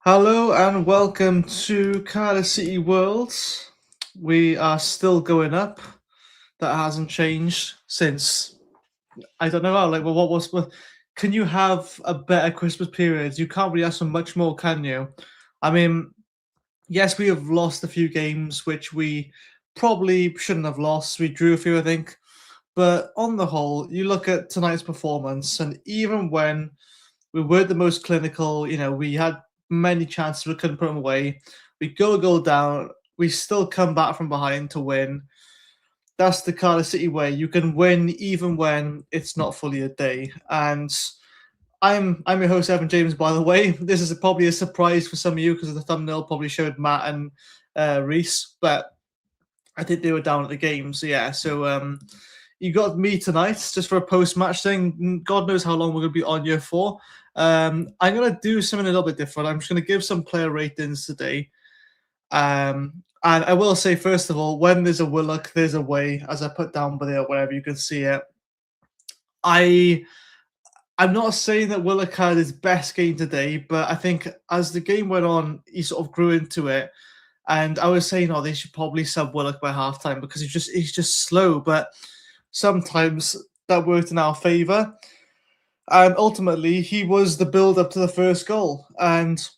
Hello and welcome to Cardiff City World. We are still going up. That hasn't changed since I don't know how. Like, well, can you have a better Christmas period? You can't really ask for much more, can you? I mean, yes, we have lost a few games which we probably shouldn't have lost. We drew a few, I think. But on the whole, you look at tonight's performance, and even when we weren't the most clinical. We had many chances, we couldn't put them away. We go a goal down, we still come back from behind to win. That's the Cardiff City way. You can win even when it's not fully a day. And I'm your host, Evan James, by the way. This is probably a surprise for some of you because the thumbnail probably showed Matt and Reese, but I think they were down at the game. So yeah, you got me tonight just for a post-match thing. God knows how long we're going to be on here for. I'm going to do something a little bit different. I'm just going to give some player ratings today. And I will say, first of all, when there's a Willock, there's a way, as I put down by there, wherever you can see it. I'm not saying that Willock had his best game today, but I think as the game went on, he sort of grew into it. And I was saying, they should probably sub Willock by halftime because he's just slow. But sometimes that worked in our favour. And ultimately, he was the build-up to the first goal. And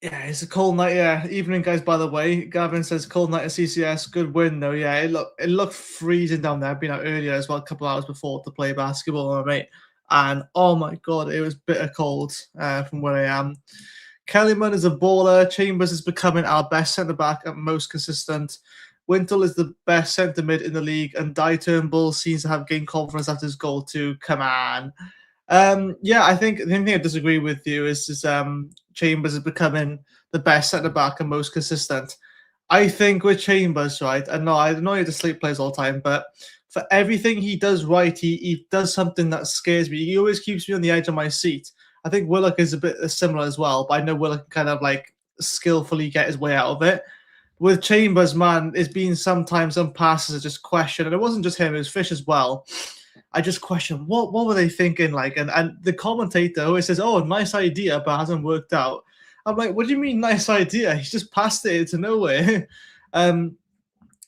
yeah, it's a cold night. Yeah, evening, guys, by the way. Gavin says, cold night at CCS. Good win, though. Yeah, it looked freezing down there. I've been out earlier as well, a couple hours before to play basketball with my mate. And oh my God, it was bitter cold from where I am. Kellyman is a baller. Chambers is becoming our best centre-back and most consistent. Wintle is the best centre mid in the league, and Dye Turnbull seems to have gained confidence after his goal too. Come on. Yeah, I think the only thing I disagree with you is Chambers is becoming the best centre back and most consistent. I think with Chambers, right, and no, I know he just sleep plays all the time, but for everything he does right, he does something that scares me. He always keeps me on the edge of my seat. I think Willock is a bit similar as well, but I know Willock can kind of like skillfully get his way out of it. With Chambers, man, it's been sometimes some passes I just question, and it wasn't just him; it was Fish as well. I just question what were they thinking like, and the commentator always says, "Oh, nice idea, but hasn't worked out." I'm like, "What do you mean nice idea? He's just passed it into nowhere." On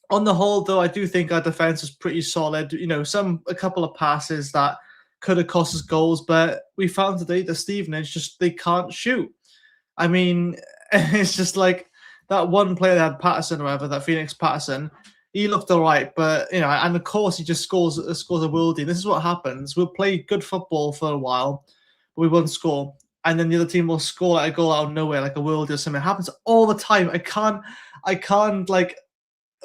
the whole, though, I do think our defense is pretty solid. A couple of passes that could have cost us goals, but we found today that Stevenage they can't shoot. I mean, it's just like that one player that had Patterson or whatever, that Phoenix Patterson, he looked all right, but and of course he just scores a worldie. This is what happens. We'll play good football for a while, but we won't score. And then the other team will score like a goal out of nowhere, like a worldie or something. It happens all the time. I can't like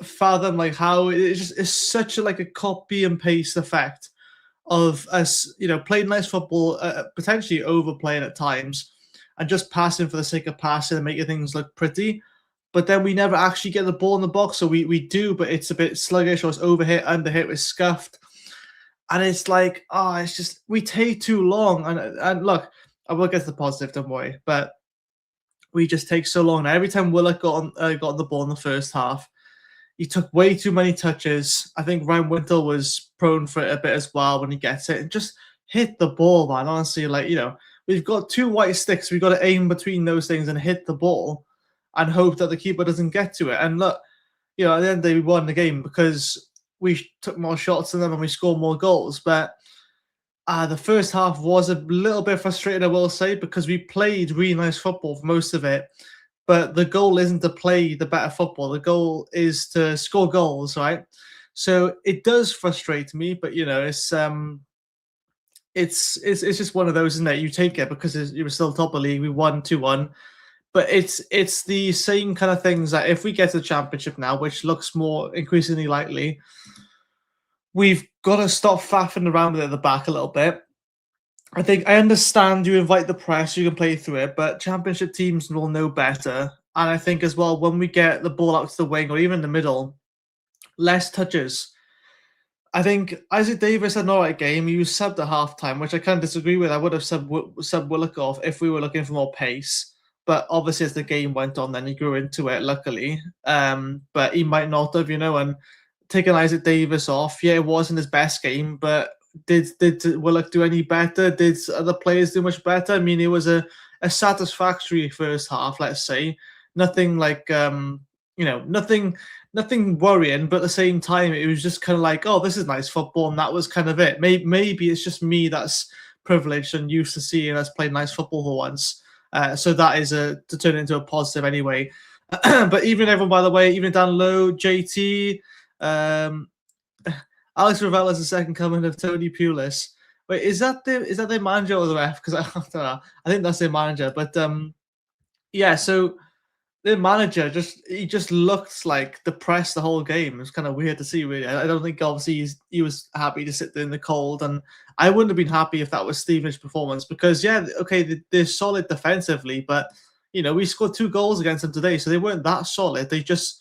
fathom like how it's such a copy and paste effect of us, playing nice football, potentially overplaying at times, and just passing for the sake of passing and making things look pretty. But then we never actually get the ball in the box, so we do, but it's a bit sluggish, or it's overhit, underhit, it's scuffed. And it's like, it's just, we take too long. And look, I will get to the positive, don't worry, but we just take so long. Now, every time Willock got on the ball in the first half, he took way too many touches. I think Ryan Wintle was prone for it a bit as well when he gets it. And just hit the ball, man. Honestly, we've got two white sticks. We've got to aim between those things and hit the ball and hope that the keeper doesn't get to it. And look, at the end of the day, we won the game because we took more shots than them and we scored more goals. But the first half was a little bit frustrating, I will say, because we played really nice football for most of it. But the goal isn't to play the better football. The goal is to score goals, right? So it does frustrate me, but it's just one of those, isn't it? You take it because you were still top of the league. We won 2-1. But it's the same kind of things that if we get to the championship now, which looks more increasingly likely, we've got to stop faffing around with it at the back a little bit. I think I understand you invite the press, you can play through it, but championship teams will know better. And I think as well, when we get the ball out to the wing or even the middle, less touches. I think Isaac Davis had an alright game. He was subbed at halftime, which I can't disagree with. I would have subbed Willock off if we were looking for more pace. But obviously, as the game went on, then he grew into it, luckily. But he might not have, and taking Isaac Davis off, yeah, it wasn't his best game, but did Willock do any better? Did other players do much better? I mean, it was a a satisfactory first half, let's say. Nothing like nothing worrying, but at the same time, it was just kind of like, oh, this is nice football, and that was kind of it. Maybe it's just me that's privileged and used to seeing us play nice football for once. So that is to turn it into a positive anyway. But even everyone, by the way, even down low, JT, Alex Ravella's the second coming of Tony Pulis. Wait, is that their manager or the ref? Because I don't know. I think that's their manager. But yeah, so the manager just looked like depressed the whole game. It was kind of weird to see, really. I don't think obviously he was happy to sit there in the cold, and I wouldn't have been happy if that was Stevenage's performance because yeah, okay, they're solid defensively, but we scored 2 goals against them today, so they weren't that solid. They just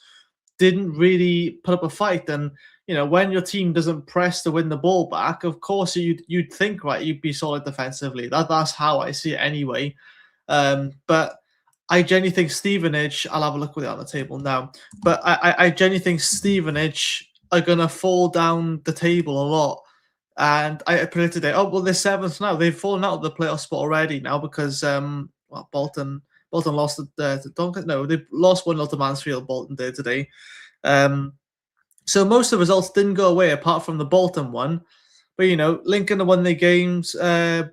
didn't really put up a fight, and when your team doesn't press to win the ball back, of course you'd think right, you'd be solid defensively. That's how I see it anyway. But I genuinely think Stevenage, I'll have a look with it on the table now, but I genuinely think Stevenage are going to fall down the table a lot. And I predicted it. Oh, well, they're 7th now. They've fallen out of the playoff spot already now because Bolton lost to Doncaster. No, they lost 1-0 to Mansfield, Bolton did today. So most of the results didn't go away apart from the Bolton one. But, Lincoln have won their games.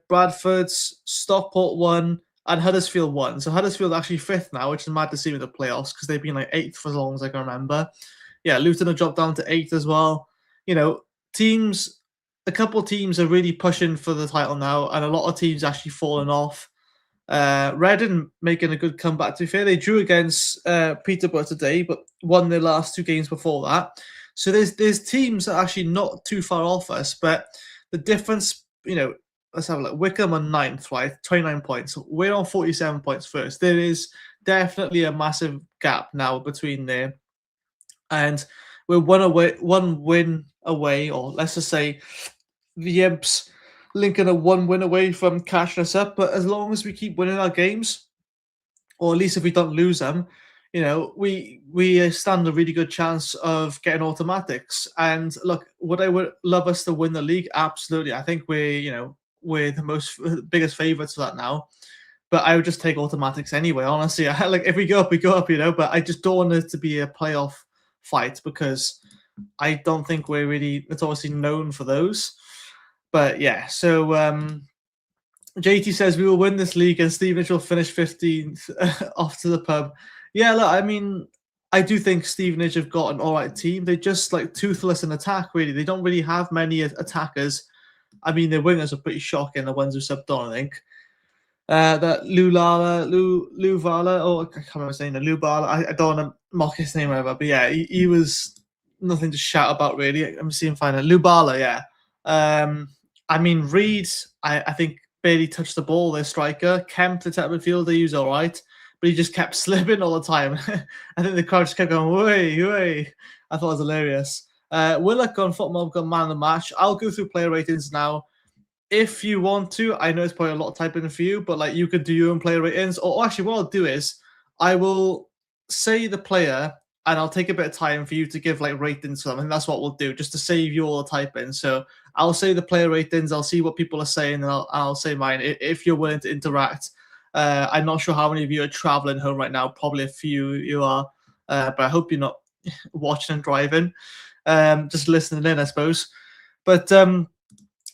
Bradford, Stockport won. And Huddersfield won. So Huddersfield actually 5th now, which is mad to see with the playoffs because they've been like 8th for as long as I can remember. Yeah, Luton have dropped down to 8th as well. A couple of teams are really pushing for the title now, and a lot of teams actually falling off. Reading making a good comeback. To be fair, they drew against Peterborough today, but won their last 2 games before that. So there's teams that are actually not too far off us, but the difference, let's have a look. Wickham on 9th, right? 29 points. We're on 47 points first. There is definitely a massive gap now between there. And we're one win away, or let's just say the Imps, Lincoln are 1 win away from catching us up. But as long as we keep winning our games, or at least if we don't lose them, we stand a really good chance of getting automatics. And look, would I love us to win the league? Absolutely. I think we're the biggest favourites for that now. But I would just take automatics anyway, honestly. Like if we go up, we go up, but I just don't want it to be a playoff fight because I don't think we're really notoriously known for those. But yeah, so JT says we will win this league and Stevenage will finish 15th off to the pub. Yeah, look, I mean, I do think Stevenage have got an all right team. They're just like toothless in attack, really. They don't really have many attackers. I mean, their wingers are pretty shocking, the ones who subbed on, I think. That Luvala, oh, I can't remember his name, Lubala. I don't want to mock his name ever, but yeah, he was nothing to shout about, really. Let me see him find it. Lubala, yeah. I mean, Reed, I think barely touched the ball, their striker. Kemp, the type of midfielder, he was all right, but he just kept slipping all the time. I think the crowd just kept going, way. I thought it was hilarious. Willock on Football got man of the match. I'll go through player ratings now. If you want to, I know it's probably a lot of typing for you, but like you could do your own player ratings. Or actually, what I'll do is I will say the player and I'll take a bit of time for you to give like ratings for them. And that's what we'll do, just to save you all the typing. So I'll say the player ratings. I'll see what people are saying, and I'll say mine if you're willing to interact. I'm not sure how many of you are traveling home right now. Probably a few you are, but I hope you're not watching and driving. Just listening in, I suppose. But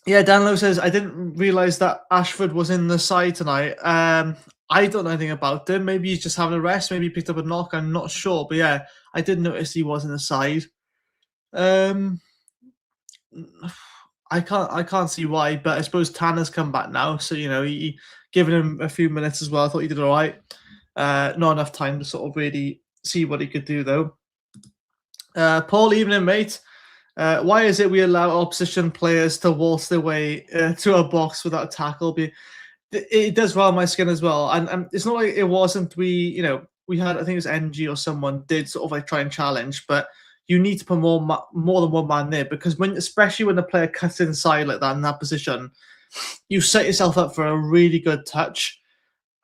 yeah, Dan Lowe says, I didn't realise that Ashford was in the side tonight. I don't know anything about him. Maybe he's just having a rest. Maybe he picked up a knock. I'm not sure. But yeah, I did notice he was in the side. I can't see why, but I suppose Tanner's come back now. So, he giving him a few minutes as well. I thought he did all right. Not enough time to sort of really see what he could do, though. Paul, evening, mate. Why is it we allow opposition players to waltz their way to a box without a tackle? It does rile my skin as well. And it's not like it wasn't. We had, I think it was NG or someone did sort of like try and challenge, but you need to put more than one man there because especially when the player cuts inside like that in that position, you set yourself up for a really good touch.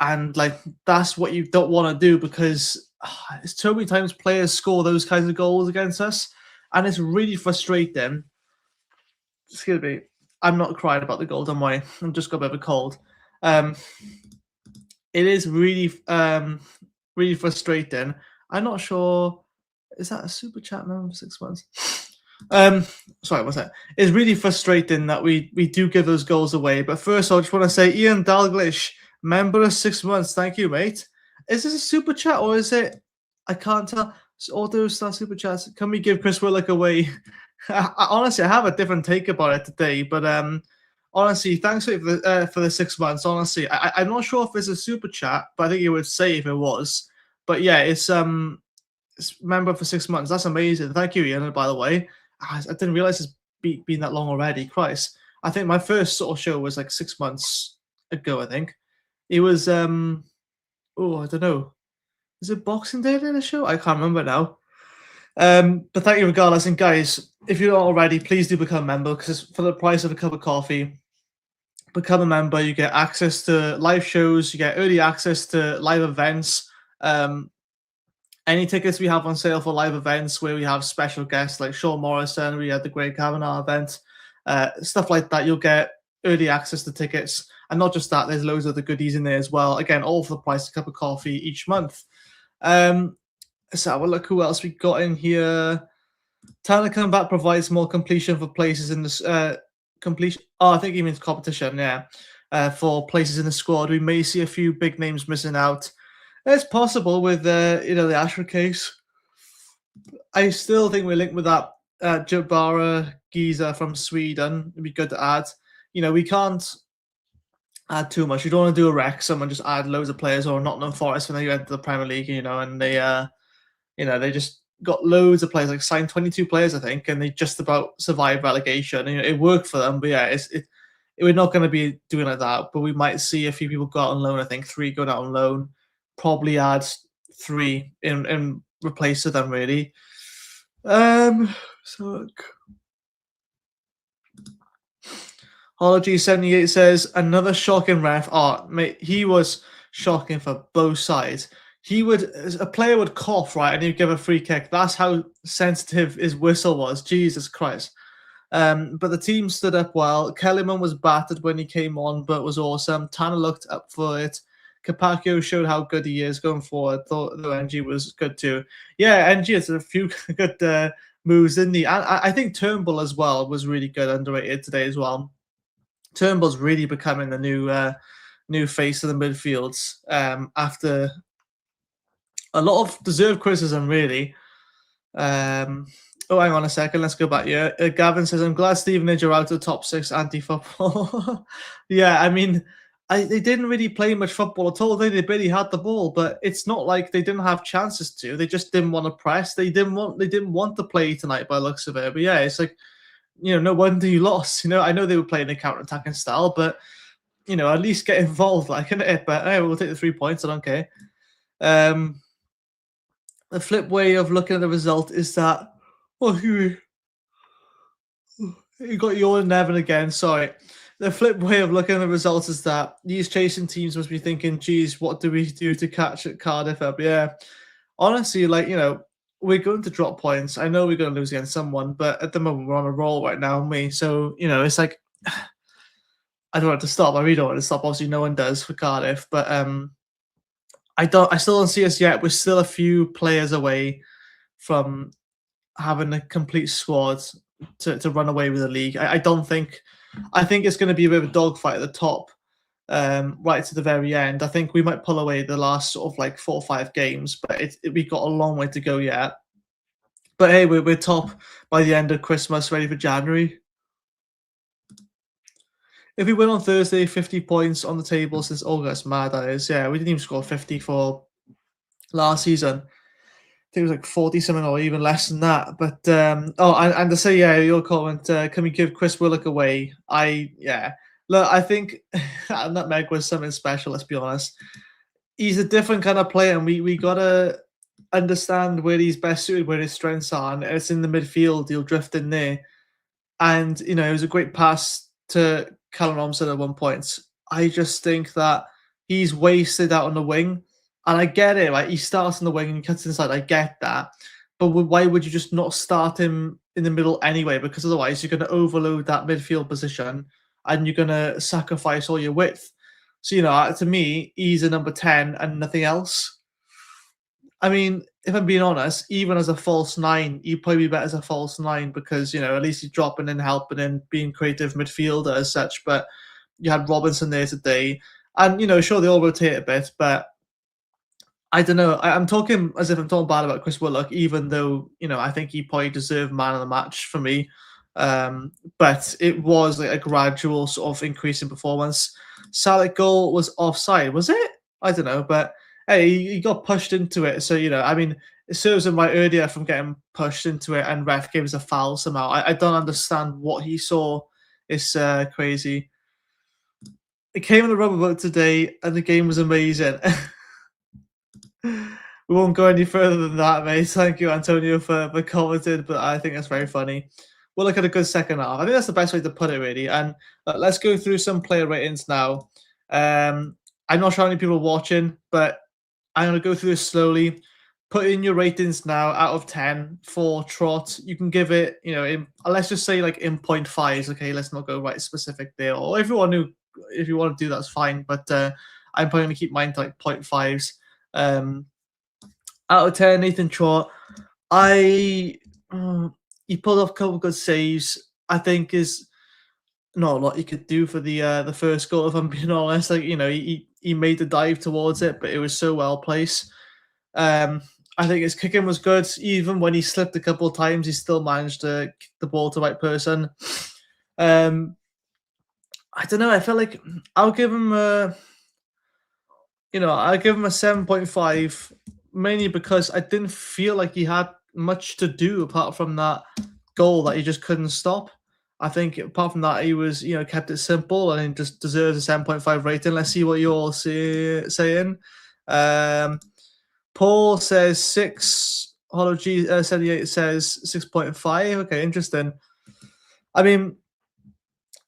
And like that's what you don't want to do because it's too many times players score those kinds of goals against us. And it's really frustrating. Excuse me. I'm not crying about the goal, don't worry. I've just got a bit of a cold. it is really frustrating. I'm not sure. Is that a super chat member for 6 months? Um, Sorry, what's that? It's really frustrating that we do give those goals away. But first, I just want to say, Ian Dalglish, member of 6 months. Thank you, mate. Is this a super chat or is it? I can't tell. It's auto star super chats. Can we give Chris Willock away? Honestly, I have a different take about it today, but honestly, thanks for the 6 months. Honestly, I'm not sure if it's a super chat, but I think it would say if it was. But yeah, it's member for 6 months. That's amazing. Thank you, Ian. By the way, I didn't realize it's been that long already. Christ, I think my first sort of show was like 6 months ago. I think it was. Oh, I don't know. Is it Boxing Day in the show? I can't remember now. But thank you regardless. And guys, if you're not already, please do become a member because for the price of a cup of coffee, become a member. You get access to live shows. You get early access to live events. Any tickets we have on sale for live events where we have special guests like Sean Morrison, we had the Greg Kavanaugh event, stuff like that. You'll get early access to tickets. And not just that, there's loads of the goodies in there as well. Again, all for the price of a cup of coffee each month. Let's have a look who else we got in here. Tanner Comeback provides more completion for places in the completion. Oh, I think he means competition. Yeah, for places in the squad, we may see a few big names missing out. It's possible with the Ashford case. I still think we're linked with that Jabara geezer from Sweden. It'd be good to add. We can't add too much. You don't want to do a Wrexham and just add loads of players or Nottingham Forest when they enter the Premier League, and they just got loads of players, like signed 22 players, I think, and they just about survived relegation. It worked for them, but yeah, we're not going to be doing like that. But we might see a few people go out on loan. I think 3 going out on loan. Probably add 3 in replace of them, really. So look. Hology78 says another shocking ref. Oh, mate, he was shocking for both sides. A player would cough, right, and he'd give a free kick. That's how sensitive his whistle was. Jesus Christ. But the team stood up well. Kellyman was battered when he came on, but was awesome. Tanner looked up for it. Capaccio showed how good he is going forward. Thought the NG was good too. Yeah, NG has a few good moves, didn't he? And I think Turnbull as well was really good, underrated today as well. Turnbull's really becoming the new face of the midfields after a lot of deserved criticism, really. Hang on a second. Let's go back here. Gavin says, I'm glad Stevenage are out of the top 6 anti-football. Yeah, I mean, they didn't really play much football at all. They barely had the ball, but it's not like they didn't have chances to. They just didn't want to press. They didn't want to play tonight by the looks of it. But yeah, it's like, no wonder you lost. I know they were playing a counter-attacking style, but at least get involved, like, innit? But hey, we'll take the 3 points. I don't care. The flip way of looking at the result is that you got your Nevin again. Sorry. The flip way of looking at the results is that these chasing teams must be thinking, geez, what do we do to catch at Cardiff up? Yeah. Honestly, we're going to drop points. I know we're going to lose against someone, but at the moment we're on a roll right now, aren't we? So, it's like, I don't want it to stop. I really don't want it to stop. Obviously, no one does for Cardiff, but I still don't see us yet. We're still a few players away from having a complete squad to run away with the league. I think it's going to be a bit of a dogfight at the top, right to the very end. I think we might pull away the last sort of like 4 or 5 games, but we've got a long way to go yet. But hey, we're top by the end of Christmas, ready for January. If we win on Thursday, 50 points on the table since August. Mad, that is. Yeah, we didn't even score 50 for last season. I think it was like 40 something or even less than that. But and to say, yeah, your comment, can we give Chris Willock away? Look, I think Nutmeg was something special, let's be honest. He's a different kind of player, and we gotta understand where he's best suited, where his strengths are, and it's in the midfield. He'll drift in there. And it was a great pass to Callum Robinson at one point. I just think that he's wasted out on the wing. And I get it, right? He starts on the wing and he cuts inside. I get that. But why would you just not start him in the middle anyway? Because otherwise you're going to overload that midfield position and you're going to sacrifice all your width. So, to me, he's a number 10 and nothing else. I mean, if I'm being honest, even as a false nine, he'd probably be better as a false nine because, at least he's dropping in, helping in, being creative midfielder as such. But you had Robinson there today. And, sure, they all rotate a bit, but I don't know. I'm talking as if I'm talking bad about Chris Willock, even though, I think he probably deserved man of the match for me. But it was like a gradual sort of increase in performance. Salah goal was offside, was it? I don't know, but hey, he got pushed into it. So, I mean, it serves him right earlier from getting pushed into it and ref gives a foul somehow. I don't understand what he saw. It's crazy. It came on the rubber boat today and the game was amazing. We won't go any further than that, mate. Thank you, Antonio, for commenting, but I think that's very funny. We'll look at a good second half. I think that's the best way to put it, really. And let's go through some player ratings now. I'm not sure how many people are watching, but I'm going to go through this slowly. Put in your ratings now out of 10 for Trot. You can give it, let's just say like in 0.5s. Okay, let's not go right specific there. Or if you want to do that's fine. But I'm probably going to keep mine to like 0.5s. Out of 10, Nathan Trott, he pulled off a couple of good saves. I think is not a lot he could do for the first goal, if I'm being honest. Like, he made the dive towards it, but it was so well placed. I think his kicking was good. Even when he slipped a couple of times, he still managed to kick the ball to the right person. I don't know. I feel like I'll give him I'll give him a 7.5, mainly because I didn't feel like he had much to do apart from that goal that he just couldn't stop. I think apart from that, he was, kept it simple and he just deserves a 7.5 rating. Let's see what you're all saying. Paul says 6. Hollow G 78 says 6.5. Okay, interesting. I mean,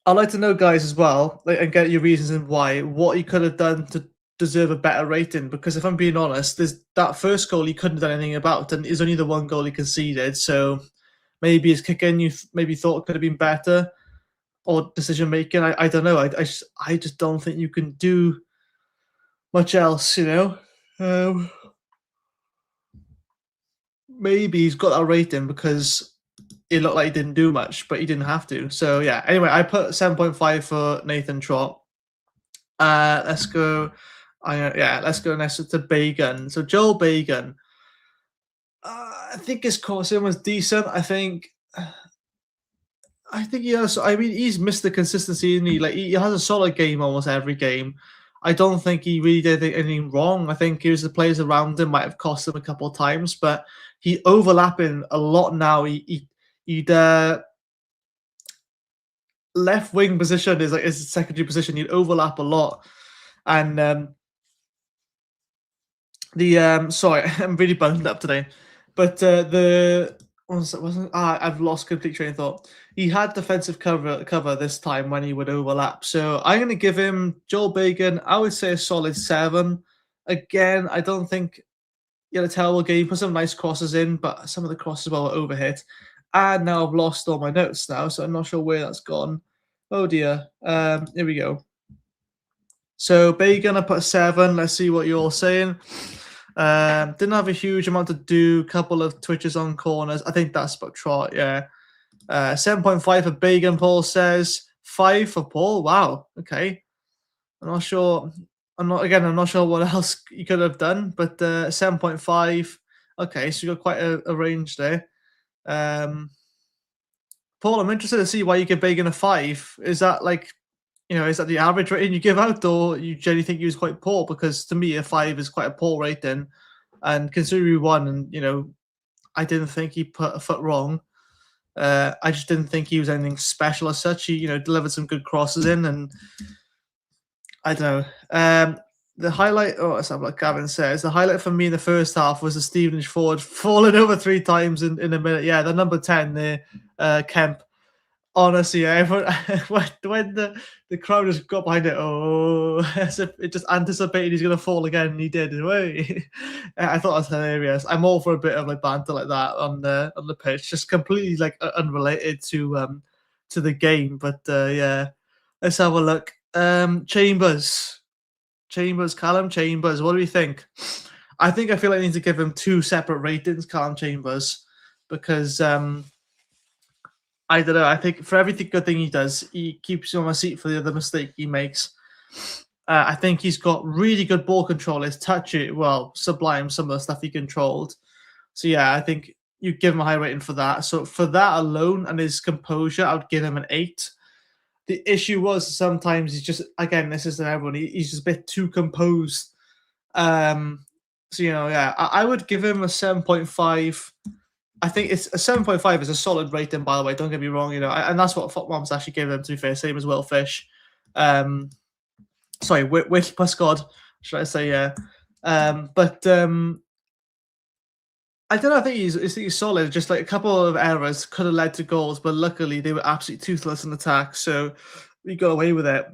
I'd like to know, guys, as well, and get your reasons and why, what he could have done to deserve a better rating. Because if I'm being honest, there's that first goal he couldn't have done anything about, and it's only the one goal he conceded. So maybe his kicking you maybe thought could have been better, or decision making. I don't know. I just don't think you can do much else. Maybe he's got that rating because it looked like he didn't do much, but he didn't have to. So yeah. Anyway, I put 7.5 for Nathan Trott. Let's go. Let's go next to Bagan. So Joel Bagan. I think his crossing was decent. I think he has. I mean, he's missed the consistency, and he has a solid game almost every game. I don't think he really did anything wrong. I think it was the players around him might have cost him a couple of times, but he overlapping a lot now. He'd left wing position is like his secondary position. He'd overlap a lot, and sorry, I'm really bundled up today, but I've lost complete train of thought. He had defensive cover this time when he would overlap. So I'm going to give him Joel Bagan. I would say a solid 7. Again, I don't think he had a terrible game. Put some nice crosses in, but some of the crosses were overhit. And now I've lost all my notes now, so I'm not sure where that's gone. Oh dear. Here we go. So Bagan, I put a 7. Let's see what you're all saying. Didn't have a huge amount to do. Couple of twitches on corners. I think that's about Trot, yeah. 7.5 for Bagan, Paul says. 5 for Paul. Wow. Okay. I'm not sure. I'm not sure what else you could have done, but 7.5. Okay, so you got quite a range there. Paul, I'm interested to see why you give Bagan a 5. Is that like, is that the average rating you give out, or you generally think he was quite poor? Because to me, a 5 is quite a poor rating. And considering we won, and I didn't think he put a foot wrong. I just didn't think he was anything special as such. He, delivered some good crosses in, and I don't know. The highlight, let's have what Gavin says. The highlight for me in the first half was the Stevenage forward falling over 3 times in a minute. Yeah, the number 10 there, Kemp. Honestly, yeah, when the crowd just got behind it, as if it just anticipated he's going to fall again, and he did. I thought it was hilarious. I'm all for a bit of like banter like that on the pitch, just completely like unrelated to the game. But yeah, let's have a look. Chambers, Chambers, Callum Chambers. What do we think? I feel like I need to give him 2 separate ratings, Callum Chambers, because I don't know. I think for everything good thing he does, he keeps you on my seat for the other mistake he makes. I think he's got really good ball control. His touch, sublime. Some of the stuff he controlled. So yeah, I think you give him a high rating for that. So for that alone and his composure, I would give him an 8. The issue was sometimes he's just, again, this isn't everyone. He's just a bit too composed. So yeah, I would give him a 7.5. I think it's a 7.5 is a solid rating, by the way. Don't get me wrong, and that's what Footmoms actually gave him, to be fair, same as Will Fish. Sorry, Wish plus God, should I say? Yeah, but I don't know. I think he's solid. Just like a couple of errors could have led to goals, but luckily they were absolutely toothless in attack, so we got away with it.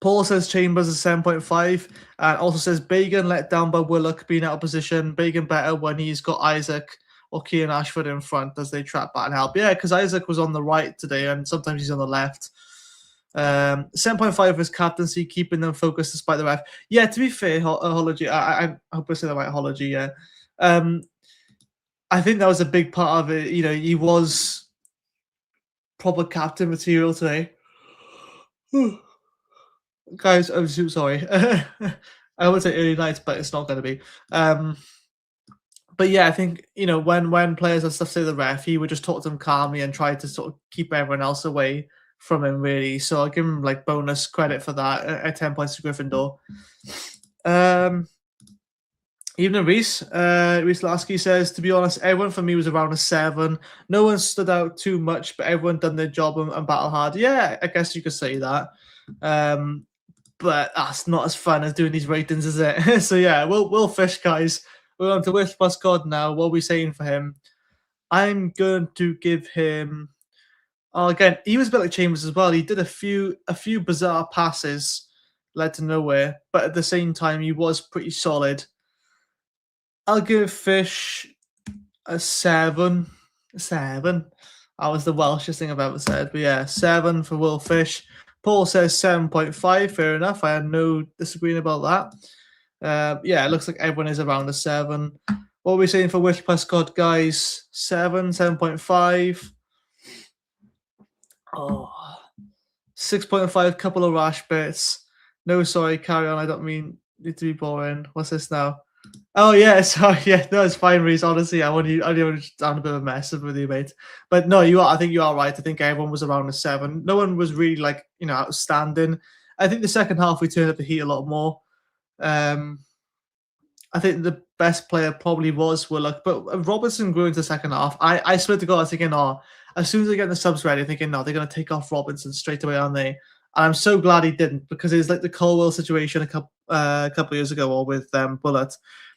Paul says Chambers is 7.5, and also says Bagan let down by Willock being out of position. Bagan better when he's got Isaac or Kean Ashford in front as they trap back and help. Yeah, because Isaac was on the right today, and sometimes he's on the left. 7.5 is captaincy, keeping them focused despite the ref. Yeah, to be fair, Hology, I hope I say that right, Hology, yeah. I think that was a big part of it. He was proper captain material today. Guys, I'm so sorry. I would say early nights, but it's not going to be. But yeah, I think, when players and stuff say the ref, he would just talk to them calmly and try to sort of keep everyone else away from him, really. So I'll give him like bonus credit for that at 10 points to Gryffindor. Evening, Reese. Reese Lasky says, to be honest, everyone for me was around a 7. No one stood out too much, but everyone done their job and battle hard. Yeah, I guess you could say that. But that's not as fun as doing these ratings, is it? So yeah, Will Fish, guys. We're on to Wish plus God now. What are we saying for him? I'm going to give him. Oh, again, he was a bit like Chambers as well. He did a few bizarre passes, led to nowhere, but at the same time, he was pretty solid. I'll give Fish a 7. 7. That was the Welshest thing I've ever said. But yeah, 7 for Will Fish. Paul says 7.5. Fair enough. I had no disagreeing about that. Yeah, it looks like everyone is around a 7. What are we saying for Wish plus God, guys? 7, 7.5. Oh, 6.5. Couple of rash bits. No, sorry, carry on. I don't mean it to be boring. What's this now? Oh yeah, sorry, yeah, no, it's fine, Reese. Honestly, I want to down a bit of a mess with you, mate. But no, I think you are right. I think everyone was around a 7. No one was really outstanding. I think the second half we turned up the heat a lot more. I think the best player probably was Willock, but Robertson grew into the second half. I swear to God, I was thinking, as soon as they get the subs ready, thinking, no, they're going to take off Robinson straight away, aren't they? And I'm so glad he didn't, because it's like the Colwell situation a couple of years ago, or with Bullet,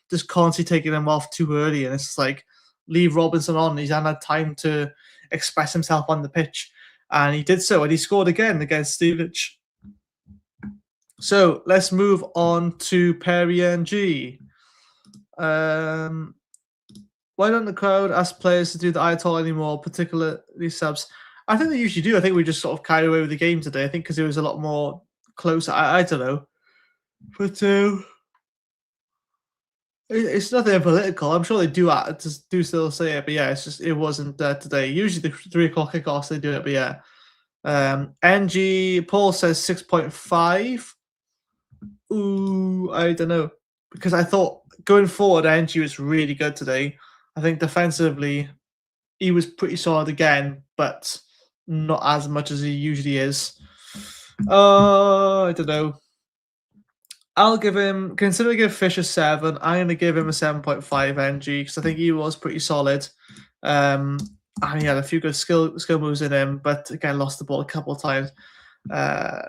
just constantly taking him off too early, and it's just like, leave Robinson on. He's had time to express himself on the pitch, and he did so, and he scored again against Stevenage. So let's move on to Perry NG. Why don't the crowd ask players to do the Ayatollah anymore, particularly subs? I think they usually do. I think we just sort of carried away with the game today. I think because it was a lot more close. I don't know. But it's nothing political. I'm sure they do still say it. But yeah, it's just it wasn't today. Usually the 3 o'clock kickoffs they do it. But yeah. NG Paul says 6.5. Ooh, I don't know. Because I thought going forward, NG was really good today. I think defensively, he was pretty solid again, but not as much as he usually is. I don't know. I'll give him, considering I give Fish a 7, I'm going to give him a 7.5 NG, because I think he was pretty solid. And he had a few good skill moves in him, but again, lost the ball a couple of times. Yeah,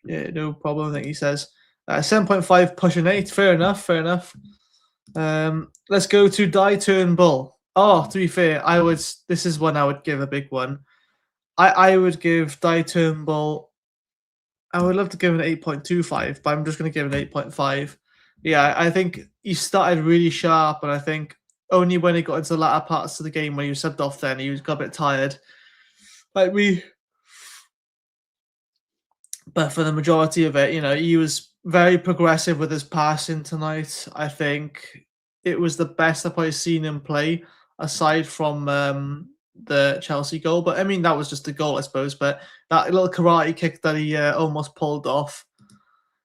no problem, I think he says. 7.5 pushing 8, fair enough. Let's go to Die Turnbull. Oh, to be fair, this is one I would give a big one. I would give Die Turnbull, I would love to give him an 8.25, but I'm just going to give him an 8.5. Yeah, I think he started really sharp, and I think only when he got into the latter parts of the game when he was subbed off then, got a bit tired. But But for the majority of it, he was very progressive with his passing tonight. I think it was the best I've probably seen him play, aside from the Chelsea goal. But I mean, that was just a goal, I suppose. But that little karate kick that he almost pulled off.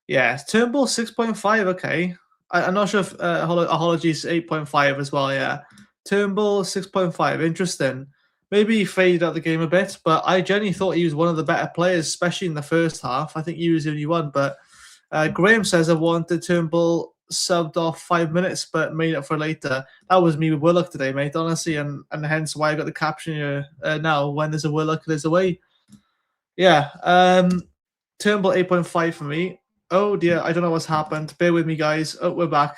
Yeah, Turnbull 6.5. Okay, I'm not sure if Apologies 8.5 as well. Yeah, Turnbull 6.5. Interesting. Maybe he faded out the game a bit, but I genuinely thought he was one of the better players, especially in the first half. I think he was the only one. But Graham says I wanted Turnbull subbed off 5 minutes, but made up for later. That was me with Willock today, mate. Honestly, and hence why I got the caption here now. When there's a Willock, there's a way. Yeah. Turnbull 8.5 for me. Oh dear, I don't know what's happened. Bear with me, guys. Oh, we're back.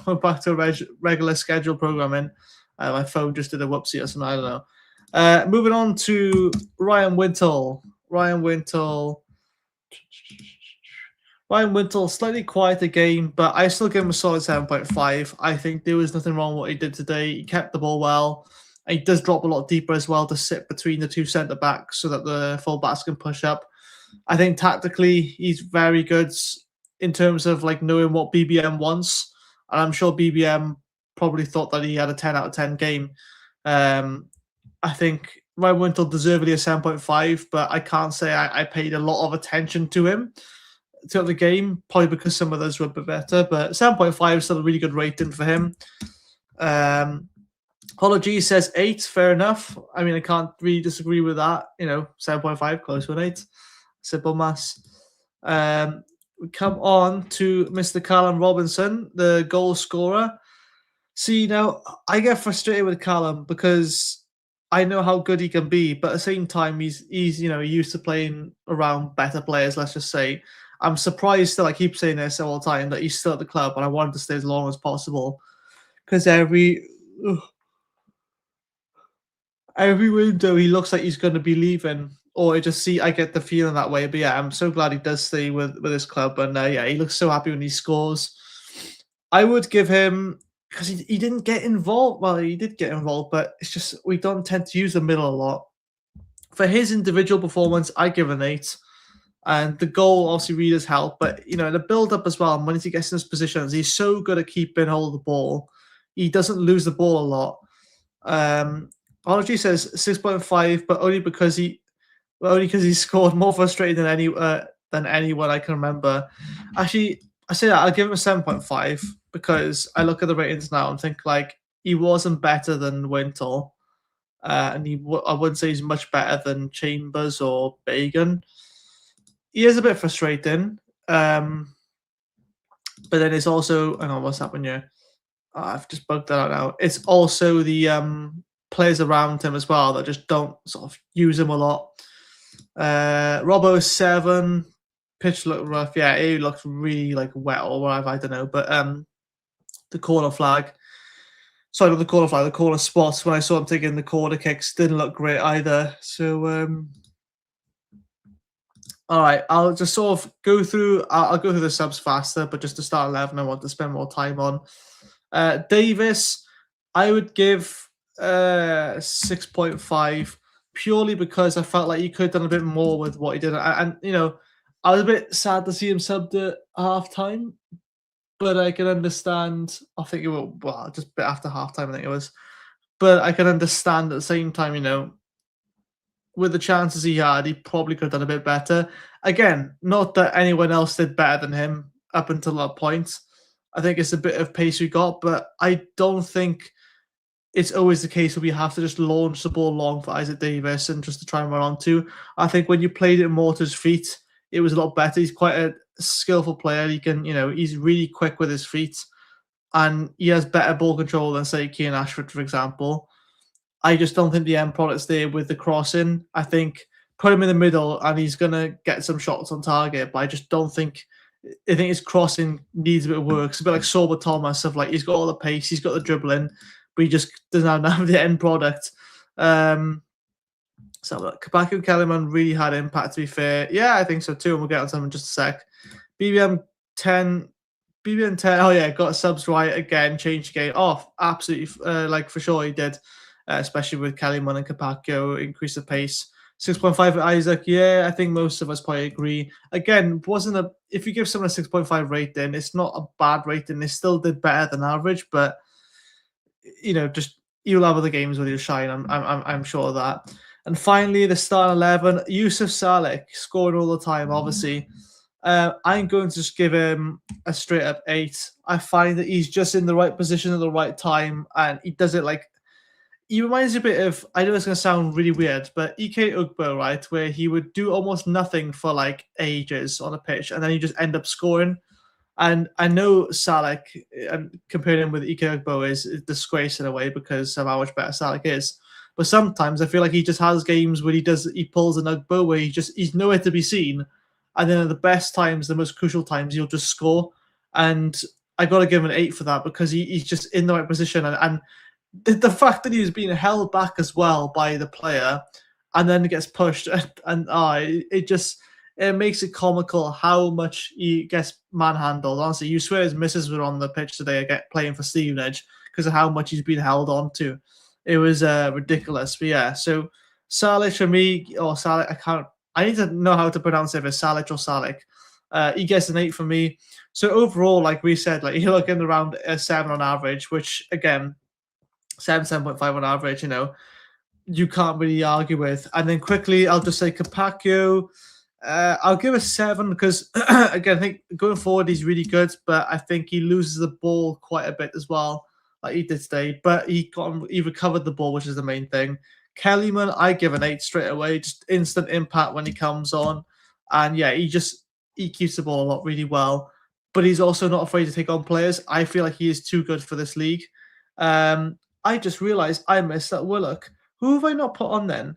We're back to regular schedule programming. My phone just did a whoopsie or something. I don't know. Moving on to Ryan Wintle. Ryan Wintle, slightly quieter game, but I still give him a solid 7.5. I think there was nothing wrong with what he did today. He kept the ball well. And he does drop a lot deeper as well to sit between the two centre backs so that the full backs can push up. I think tactically he's very good in terms of like knowing what BBM wants, and I'm sure BBM probably thought that he had a 10 out of 10 game. I think Ryan Wintle deservedly a 7.5, but I can't say I paid a lot of attention to him throughout the game, probably because some of those were a bit better. But 7.5 is still a really good rating for him. Apology says 8, fair enough. I mean, I can't really disagree with that. 7.5, close to an 8. Simple maths. We come on to Mr. Callum Robinson, the goal scorer. See, now, I get frustrated with Callum because I know how good he can be, but at the same time, he's used to playing around better players, let's just say. I'm surprised still, I keep saying this all the time, that he's still at the club, and I want him to stay as long as possible. Because every window, he looks like he's going to be leaving. Or I get the feeling that way. But yeah, I'm so glad he does stay with his club. And yeah, he looks so happy when he scores. I would give him, because he didn't get involved. Well, he did get involved, but it's just we don't tend to use the middle a lot. For his individual performance, I give an 8. And the goal obviously really does help. But, the build-up as well, when he gets in his positions, he's so good at keeping hold of the ball. He doesn't lose the ball a lot. Apology says 6.5, but only because he scored more frustrated than anyone I can remember. Actually, I say that I'll give him a 7.5 because I look at the ratings now and think like he wasn't better than Wintle, and I wouldn't say he's much better than Chambers or Bagan. He is a bit frustrating, but then it's also hang on, what's happened here? I've just bugged that out now. It's also the players around him as well that just don't sort of use him a lot. Robbo 7. Pitch looked rough. Yeah, it looked really like wet or whatever. I don't know. But the corner flag. Sorry, not the corner flag. The corner spots when I saw him taking the corner kicks didn't look great either. So all right, I'll just sort of go through. I'll go through the subs faster, but just to start 11, I want to spend more time on Davis. I would give 6.5. Purely because I felt like he could have done a bit more with what he did. And I was a bit sad to see him subbed at half-time, but I can understand. I think it was, just a bit after half-time, I think it was. But I can understand at the same time, with the chances he had, he probably could have done a bit better. Again, not that anyone else did better than him up until that point. I think it's a bit of pace we got, but I don't think it's always the case where we have to just launch the ball long for Isaac Davis and just to try and run onto. I think when you played it more to his feet, it was a lot better. He's quite a skillful player. He can, he's really quick with his feet, and he has better ball control than, say, Keane Ashford, for example. I just don't think the end product's there with the crossing. I think put him in the middle and he's going to get some shots on target, but I just don't think. I think his crossing needs a bit of work. It's a bit like Sorba Thomas, of like he's got all the pace, he's got the dribbling, but he just doesn't have the end product. So Kabak and Kellerman really had impact, to be fair. Yeah, I think so too, and we'll get on to them in just a sec. BBM 10, oh yeah, got subs right again, changed the game. Oh, absolutely, for sure he did, especially with Kellerman and Capaccio, increase the pace. 6.5 for Isaac. Yeah, I think most of us probably agree. Again, wasn't a if you give someone a 6.5 rating, it's not a bad rating. They still did better than average, but just you'll have other games where you shine. I'm sure of that. And finally, the starting 11, Yusuf Salek, scoring all the time, obviously. I'm going to just give him a straight up 8. I find that he's just in the right position at the right time, and he does it like he reminds me a bit of, I know it's going to sound really weird, but EK Ugbo, right, where he would do almost nothing for like ages on a pitch, and then he just end up scoring. And I know Salek, and comparing him with Ike Ugbo is a disgrace in a way because of how much better Salek is. But sometimes I feel like he just has games where he pulls an Ugbo where he's nowhere to be seen, and then at the best times, the most crucial times, he'll just score. And I got to give him an 8 for that because he's just in the right position, and the fact that he was being held back as well by the player, and then gets pushed, it makes it comical how much he gets manhandled. Honestly, you swear his missus were on the pitch today again, playing for Stevenage because of how much he's been held on to. It was ridiculous. But yeah, so Salic for me, or Salic, I need to know how to pronounce it, if it's Salic or Salic. He gets an 8 from me. So overall, like we said, like you're looking around a 7 on average, which again, 7.5 on average, you can't really argue with. And then quickly, I'll just say Capaccio. I'll give a 7 because, again, I think going forward, he's really good, but I think he loses the ball quite a bit as well, like he did today. But he recovered the ball, which is the main thing. Kellyman, I give an 8 straight away, just instant impact when he comes on. And yeah, he keeps the ball a lot really well, but he's also not afraid to take on players. I feel like he is too good for this league. I just realized I missed that Willock. Who have I not put on then?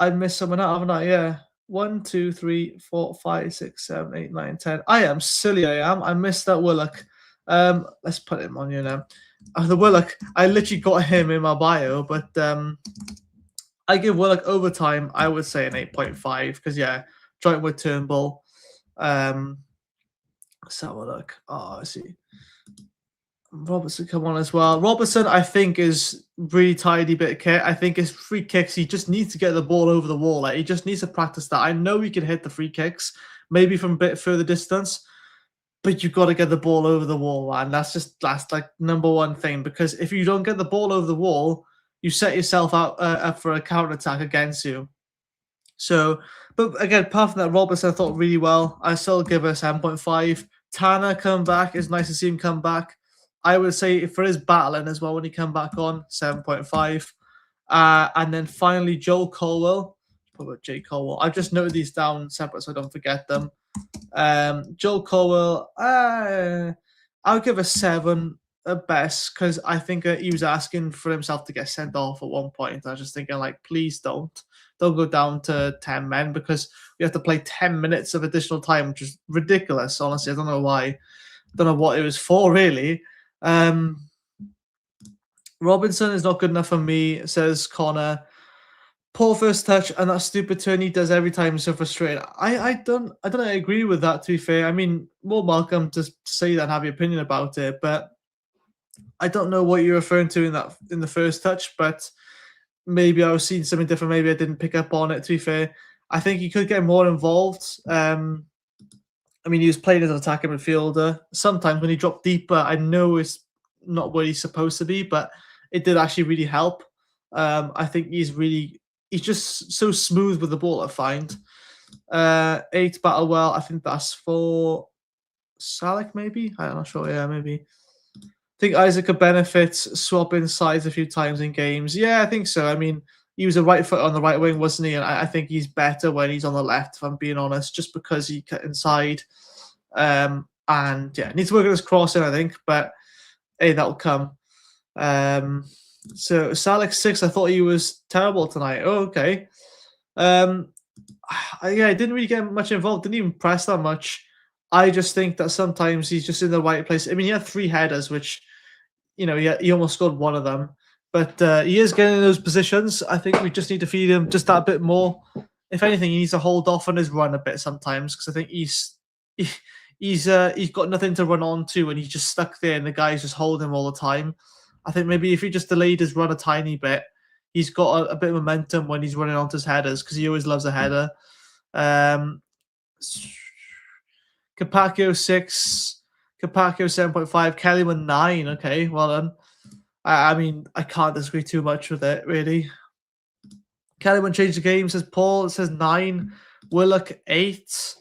I missed someone out, haven't I? Yeah. 1, 2, 3, 4, 5, 6, 7, 8, 9, 10. I am silly, I am. I missed that Willock. Let's put him on here now. The Willock, I literally got him in my bio, but I give Willock overtime, I would say an 8.5, because yeah, joint with Turnbull. Let's have a look. Oh, I see. Robertson come on as well. Robertson, I think, is really tidy bit of kit. I think his free kicks, he just needs to get the ball over the wall. Like, he just needs to practice that. I know he can hit the free kicks, maybe from a bit further distance, but you've got to get the ball over the wall, man. That's like number one thing, because if you don't get the ball over the wall, you set yourself up for a counter attack against you. So, but again, apart from that, Robertson I thought really well. I still give a 7.5. Tanner come back. It's nice to see him come back. I would say for his battling as well when he come back on, 7.5. And then finally, Joel Colwell. Put about Jay Colwell. I've just noted these down separate so I don't forget them. Joel Colwell, I'll give a 7 at best because I think he was asking for himself to get sent off at one point. I was just thinking, like, please don't go down to 10 men because we have to play 10 minutes of additional time, which is ridiculous, honestly. I don't know why. I don't know what it was for, really. Robinson is not good enough for me, says Connor. Poor first touch and that stupid turn he does every time is so frustrating. I don't agree with that, to be fair. I mean, more welcome to say that and have your opinion about it, but I don't know what you're referring to in the first touch, but maybe I was seeing something different. Maybe I didn't pick up on it, to be fair. I think he could get more involved. I mean, he was playing as an attacking midfielder. Sometimes when he dropped deeper, I know it's not where he's supposed to be, but it did actually really help. I think he's just so smooth with the ball, I find. 8 battle well. I think that's for Salek, maybe? I'm not sure. Yeah, maybe. I think Isaac could benefit swapping sides a few times in games. Yeah, I think so. I mean, he was a right foot on the right wing, wasn't he? And I think he's better when he's on the left, if I'm being honest, just because he cut inside. And yeah, needs to work on his crossing, I think, but hey, that'll come. So Salek 6, I thought he was terrible tonight. Oh, okay. Yeah, I didn't really get much involved, didn't even press that much. I just think that sometimes he's just in the right place. I mean, he had 3 headers, which, he almost scored one of them. But he is getting in those positions. I think we just need to feed him just that bit more. If anything, he needs to hold off on his run a bit sometimes because I think he's got nothing to run on to and he's just stuck there and the guys just hold him all the time. I think maybe if he just delayed his run a tiny bit, he's got a bit of momentum when he's running onto his headers because he always loves a header. Capaccio 6, Capaccio 7.5, Kellyman 9. Okay, well done. I mean, I can't disagree too much with it, really. Kellyman changed the game, says Paul. It says 9. Willock 8.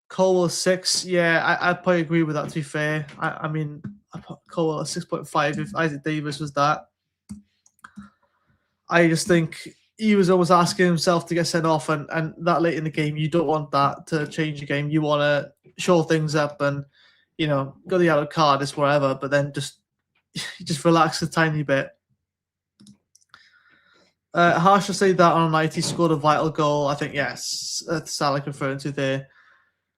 Colwell 6. Yeah, I'd probably agree with that, to be fair. I mean, I put Colwell at 6.5 if Isaac Davis was that. I just think he was always asking himself to get sent off, and that late in the game, you don't want that to change the game. You want to shore things up and, go the yellow card, it's wherever, but then just relax a tiny bit. Harsh will say that on a night he scored a vital goal. I think, yes, that's Salah referring to there.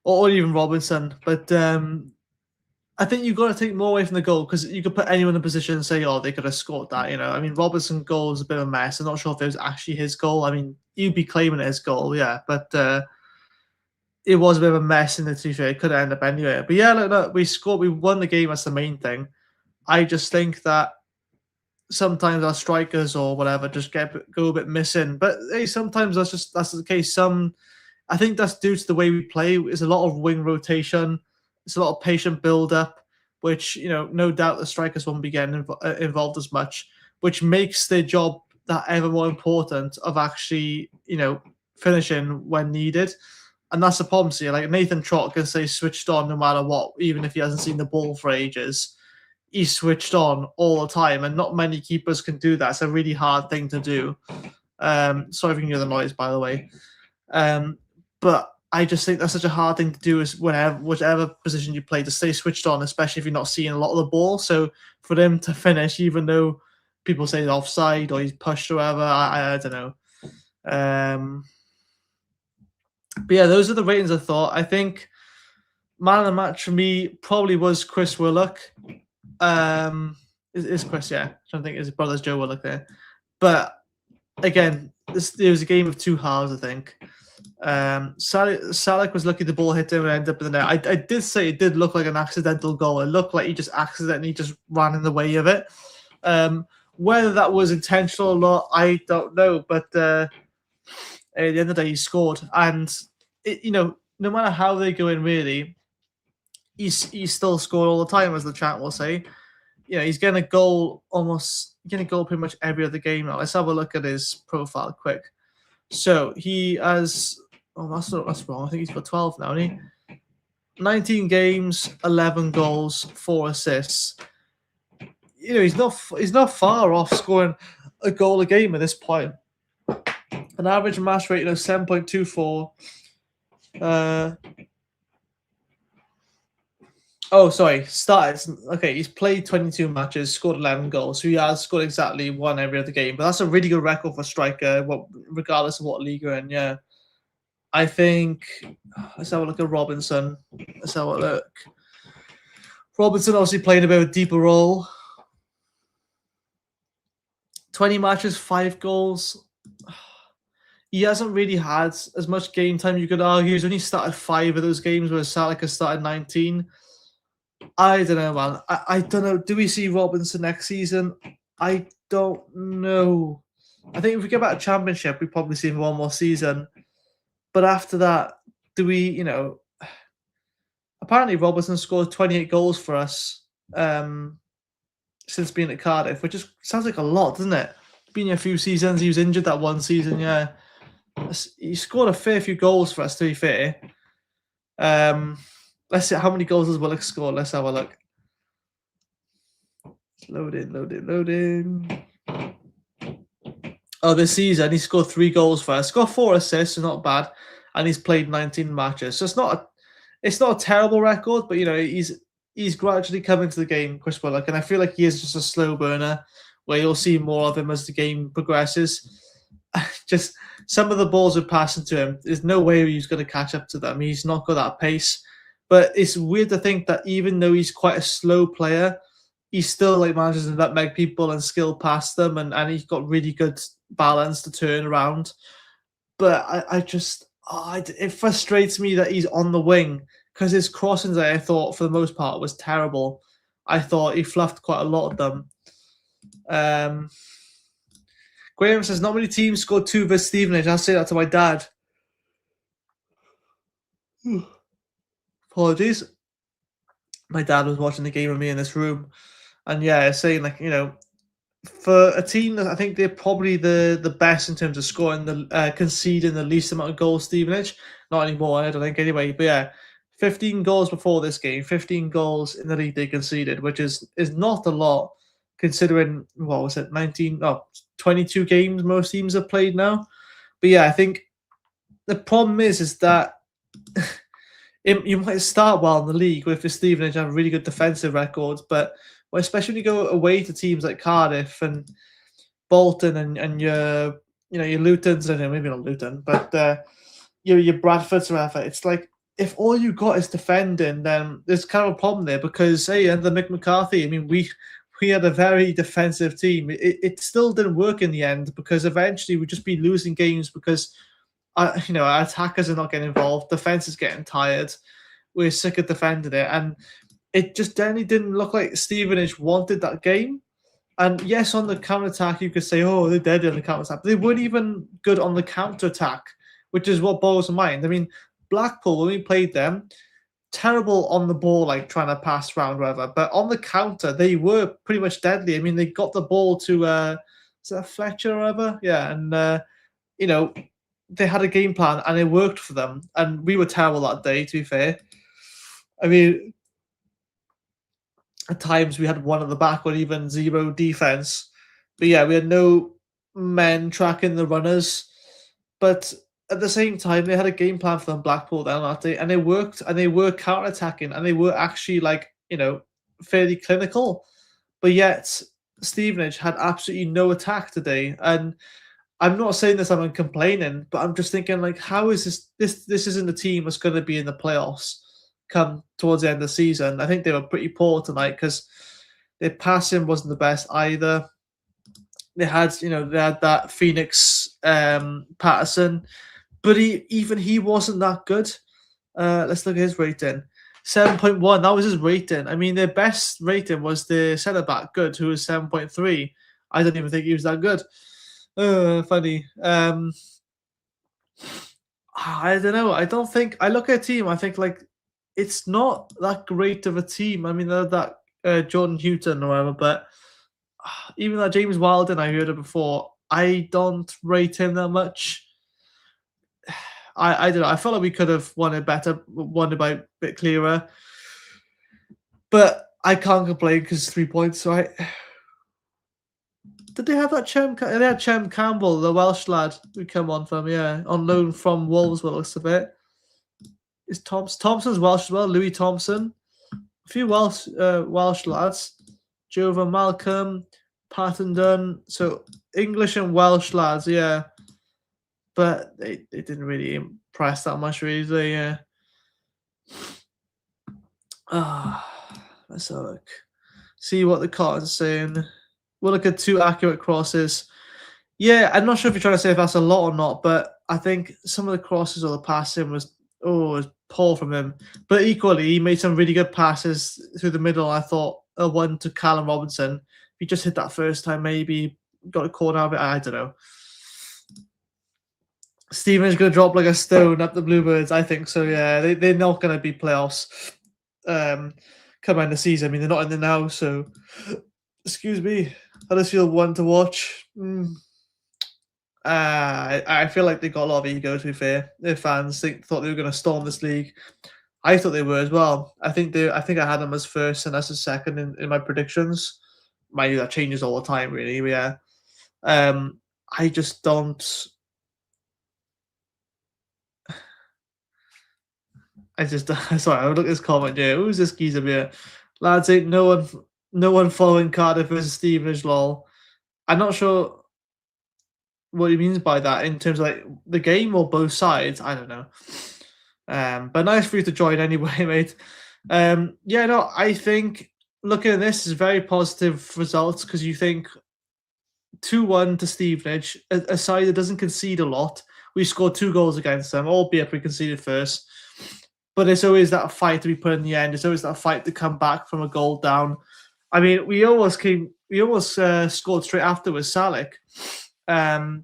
Or even Robinson. But I think you've got to take more away from the goal because you could put anyone in a position and say, oh, they could have scored that. I mean, Robinson's goal was a bit of a mess. I'm not sure if it was actually his goal. I mean, you'd be claiming it as goal, yeah. But it was a bit of a mess in the 2 It could have ended up anyway. But yeah, look, we scored. We won the game. That's the main thing. I just think that sometimes our strikers or whatever just go a bit missing. But hey, sometimes that's the case. I think that's due to the way we play. It's a lot of wing rotation. It's a lot of patient build-up, which, no doubt the strikers won't be getting involved as much, which makes their job that ever more important of actually, finishing when needed. And that's the problem here. Like Nathan Trott can stay switched on no matter what, even if he hasn't seen the ball for ages. He's switched on all the time, and not many keepers can do that. It's a really hard thing to do. Sorry if you can hear the noise, by the way. But I just think that's such a hard thing to do is whichever position you play, to stay switched on, especially if you're not seeing a lot of the ball. So for them to finish, even though people say he's offside or he's pushed or whatever, I don't know. But yeah, those are the ratings I thought. I think man of the match for me probably was Chris Willock. Is Chris, yeah. I'm trying to think his brother's Joe Willock there. But again, it was a game of two halves, I think. Salek was lucky the ball hit him and ended up in the net. I did say it did look like an accidental goal. It looked like he just accidentally just ran in the way of it. Whether that was intentional or not, I don't know. But at the end of the day, he scored. And, no matter how they go in, really, he's still scored all the time, as the chat will say. He's getting a goal pretty much every other game now. Let's have a look at his profile quick. So he has... Oh, that's wrong. I think he's got 12 now, isn't he? 19 games, 11 goals, 4 assists. He's not far off scoring a goal a game at this point. An average match rating of 7.24. Started. Okay, he's played 22 matches, scored 11 goals. So he has scored exactly one every other game. But that's a really good record for a striker, regardless of what league you're in, yeah. I think, let's have a look at Robinson. Let's have a look. Robinson obviously playing a bit of a deeper role. 20 matches, 5 goals. He hasn't really had as much game time, you could argue. He's only started 5 of those games, whereas Salek has started 19. I don't know, man. I don't know. Do we see Robinson next season? I don't know. I think if we get back to Championship, we probably see him one more season. But after that, do we, apparently Robertson scored 28 goals for us since being at Cardiff, which sounds like a lot, doesn't it? Been a few seasons. He was injured that one season, yeah. He scored a fair few goals for us, to be fair. Let's see, how many goals does Willock score? Let's have a look. Loading. Oh, this season he scored 3 goals for us. Got 4 assists, so not bad. And he's played 19 matches. So it's not a terrible record, but he's gradually coming to the game, Chris Willock, and I feel like he is just a slow burner where you'll see more of him as the game progresses. Just some of the balls are passing to him. There's no way he's going to catch up to them. He's not got that pace. But it's weird to think that even though he's quite a slow player, he still manages to nutmeg people and skill past them, and he's got really good balance to turn around. But it frustrates me that he's on the wing because his crossings, I thought, for the most part, was terrible. I thought he fluffed quite a lot of them. Graham says, not many teams scored 2 versus Stevenage. I'll say that to my dad. Apologies. My dad was watching the game with me in this room. And yeah, saying like, for a team that I think they're probably the best in terms of scoring, conceding the least amount of goals, Stevenage. Not anymore, I don't think, anyway. But yeah, 15 goals before this game, 15 goals in the league they conceded, which is not a lot considering, what was it, 22 games most teams have played now. But yeah, I think the problem is that you might start well in the league with the Stevenage have really good defensive records, but especially when you go away to teams like Cardiff and Bolton and your Lutons, and maybe not Luton, but your Bradfords or whatever, it's like if all you got is defending, then there's kind of a problem there because under Mick McCarthy, I mean we had a very defensive team. It still didn't work in the end because eventually we'd just be losing games because our attackers are not getting involved, defense is getting tired, we're sick of defending it, and it just definitely didn't look like Stevenage wanted that game. And yes, on the counter-attack, you could say, oh, they're dead on the counter-attack. But they weren't even good on the counter-attack, which is what boggles my mind. I mean, Blackpool, when we played them, terrible on the ball, like trying to pass around, whatever. But on the counter, they were pretty much deadly. I mean, they got the ball to, is that Fletcher or whatever? Yeah, and, they had a game plan and it worked for them. And we were terrible that day, to be fair. I mean, at times we had one at the back or even 0 defense. But yeah, we had no men tracking the runners. But at the same time, they had a game plan for them, Blackpool, then that day, and they worked and they were counter-attacking and they were actually fairly clinical. But yet, Stevenage had absolutely no attack today. And I'm not saying this, I'm complaining, but I'm just thinking, like, how is this isn't a team that's going to be in the playoffs come towards the end of the season. I think they were pretty poor tonight because their passing wasn't the best either. They had that Phoenix Patterson, but he wasn't that good. Let's look at his rating. 7.1, that was his rating. I mean, their best rating was the centre-back, Good, who was 7.3. I don't even think he was that good. Funny. I don't know. I don't think I look at a team. I think like it's not that great of a team. I mean, that Jordan Houghton or whatever, but even that James Wilden, I heard it before. I don't rate him that much. I don't know. I felt like we could have won it better, won it by a bit clearer, but I can't complain because 3 points, right? Did they have that Chem? They had Chem Campbell, the Welsh lad who come on from, on loan from Wolves, what looks of it. Is Thompson's Welsh as well? Louis Thompson. A few Welsh lads. Jova Malcolm, Patton Dunn. So English and Welsh lads, yeah. But they didn't really impress that much, really, yeah. Let's have a look. See what the cards are saying. We'll look at 2 accurate crosses. Yeah, I'm not sure if you're trying to say if that's a lot or not, but I think some of the crosses or the passing was poor from him. But equally, he made some really good passes through the middle. I thought one to Callum Robinson. If he just hit that first time, maybe got a corner out of it. I don't know. Stevenage going to drop like a stone up the Bluebirds. I think so, yeah. They're not going to be playoffs come end of the season. I mean, they're not in there now, so excuse me. Huddersfield one to watch. I feel like they got a lot of ego, to be fair. Their fans thought they were going to storm this league. I thought they were as well. I think I had them as first and as a second in my predictions. Mind you, that changes all the time, really. But yeah. I just don't. Sorry, I would look at this comment here. Who's this geezer here? Lads, ain't no one following Cardiff versus Stevenage, lol. I'm not sure what he means by that in terms of like the game or both sides. I don't know. But nice for you to join anyway, mate. I think looking at this is very positive results because you think 2-1 to Stevenage, a side that doesn't concede a lot. We scored 2 goals against them, albeit we conceded first. But it's always that fight to be put in the end. It's always that fight to come back from a goal down. I mean, we almost scored straight after with Salek. a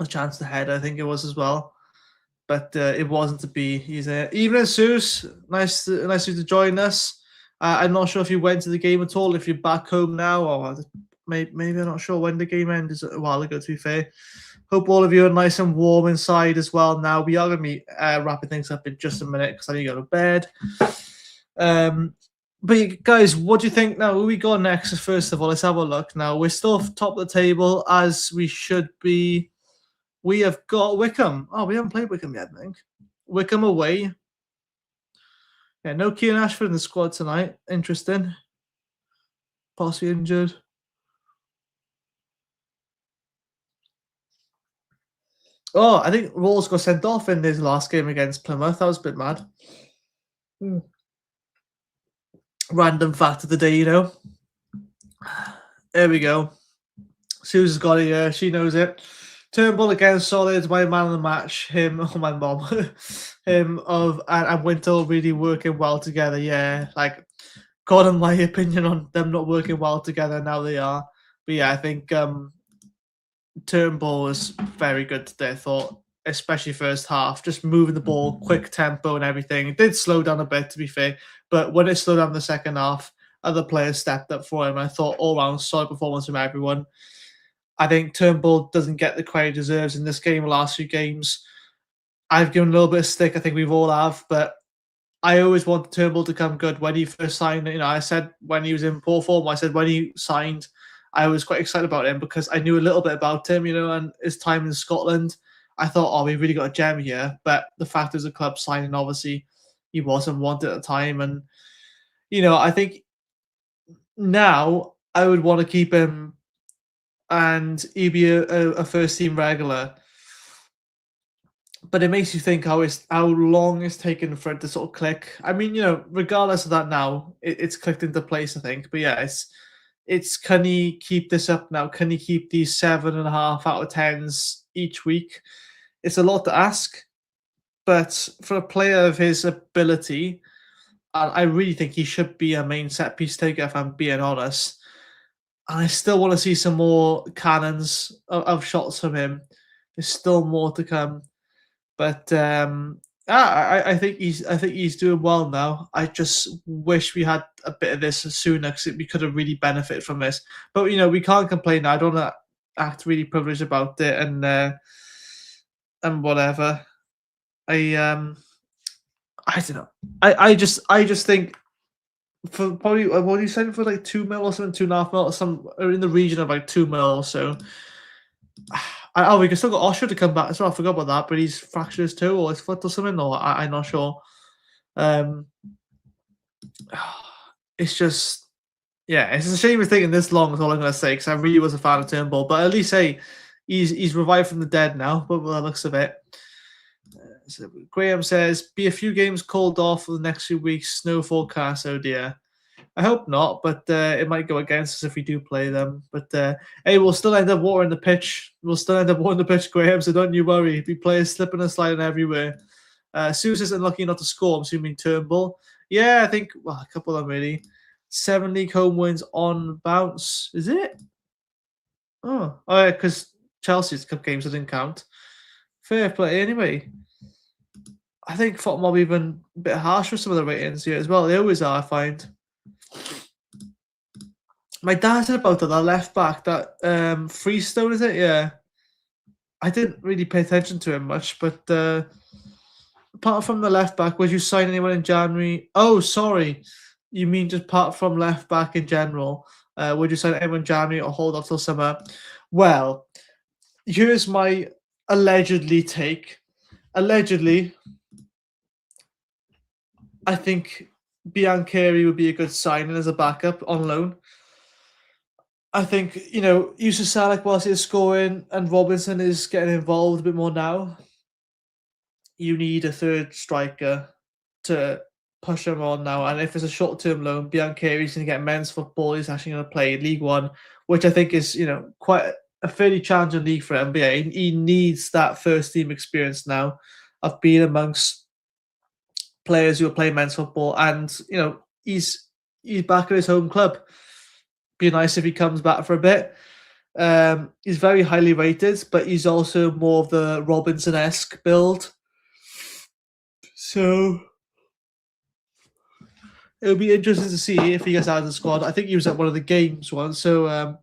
chance to head, I think it was as well. But it wasn't to be. He's evening, Zeus. Nice of you to join us. I'm not sure if you went to the game at all. If you're back home now, or maybe I'm not sure when the game ended. A while ago, to be fair. Hope all of you are nice and warm inside as well. Now we are going to be wrapping things up in just a minute because I need to go to bed. But guys, what do you think now? Who we got next? First of all, let's have a look. Now we're still top of the table as we should be. We have got Wickham. Oh, we haven't played Wickham yet, I think. Wickham away. Yeah, no Kieran Ashford in the squad tonight. Interesting. Possibly injured. Oh, I think Rawls got sent off in his last game against Plymouth. That was a bit mad. Random fact of the day, you know. There we go. Susan's got it here. She knows it. Turnbull again, solid. My man of the match. Him or my mom. Him and Wintle really working well together. Yeah, like, got in my opinion on them not working well together. Now they are. But yeah, I think Turnbull was very good today, I thought, especially first half. Just moving the ball, quick tempo and everything. It did slow down a bit, to be fair. But when it slowed down the second half, other players stepped up for him. I thought all-round solid performance from everyone. I think Turnbull doesn't get the credit he deserves in this game, the last few games. I've given a little bit of stick, I think we've all have, but I always wanted Turnbull to come good. When he first signed, I said when he was in poor form, I said when he signed, I was quite excited about him because I knew a little bit about him, and his time in Scotland. I thought, oh, we really got a gem here. But the fact is, a club signing, obviously, he wasn't wanted at the time. And, I think now I would want to keep him and he'd be a first-team regular. But it makes you think how long it's taken for it to sort of click. I mean, regardless of that now, it's clicked into place, I think. But yeah, it's can he keep this up now? Can he keep these 7.5 out of 10s each week? It's a lot to ask, but for a player of his ability, I really think he should be a main set piece taker, if I'm being honest. And I still want to see some more cannons of shots from him. There's still more to come, but I think he's doing well now. I just wish we had a bit of this sooner because we could have really benefited from this. But we can't complain now. I don't want to act really privileged about it and whatever. I don't know. I just think for probably what are you saying, for like 2 mil or something, 2.5 mil or some, or in the region of like 2 mil or so. We can still got Osher to come back as well. I forgot about that, but he's fractured his toe or his foot or something, or I'm not sure. It's just, yeah, it's a shame it's taking this long, is all I'm going to say, because I really was a fan of Turnbull. But at least, hey, he's revived from the dead now, but by the looks of it. So Graham says, be a few games called off for the next few weeks. Snow forecast, oh dear. I hope not, but it might go against us if we do play them. But hey, we'll still end up watering the pitch. Graham, so don't you worry. We players slipping and sliding everywhere. Suze isn't lucky not to score, I'm assuming Turnbull. Yeah, I think, a couple of them really. 7 league home wins on bounce. Is it? Oh yeah, because Chelsea's cup games didn't count. Fair play anyway. I think Football even a bit harsh with some of the ratings here as well. They always are, I find. My dad said about that left back, that Freestone, is it? Yeah. I didn't really pay attention to him much, but apart from the left back, would you sign anyone in January? Oh, sorry. You mean just apart from left back in general? Would you sign anyone in January or hold off till summer? Well, here's my allegedly take. Allegedly, I think Biancheri would be a good signing as a backup on loan. I think, Yusuf Salek, whilst he's scoring and Robinson is getting involved a bit more now, you need a third striker to push him on now. And if it's a short-term loan, Biancheri's going to get men's football. He's actually going to play League One, which I think is, quite a fairly challenging league for him. But yeah, he needs that first-team experience now of being amongst players who are playing men's football. And, he's back at his home club. Be nice if he comes back for a bit. He's very highly rated, but he's also more of the Robinson-esque build. So it'll be interesting to see if he gets out of the squad. I think he was at one of the games once, so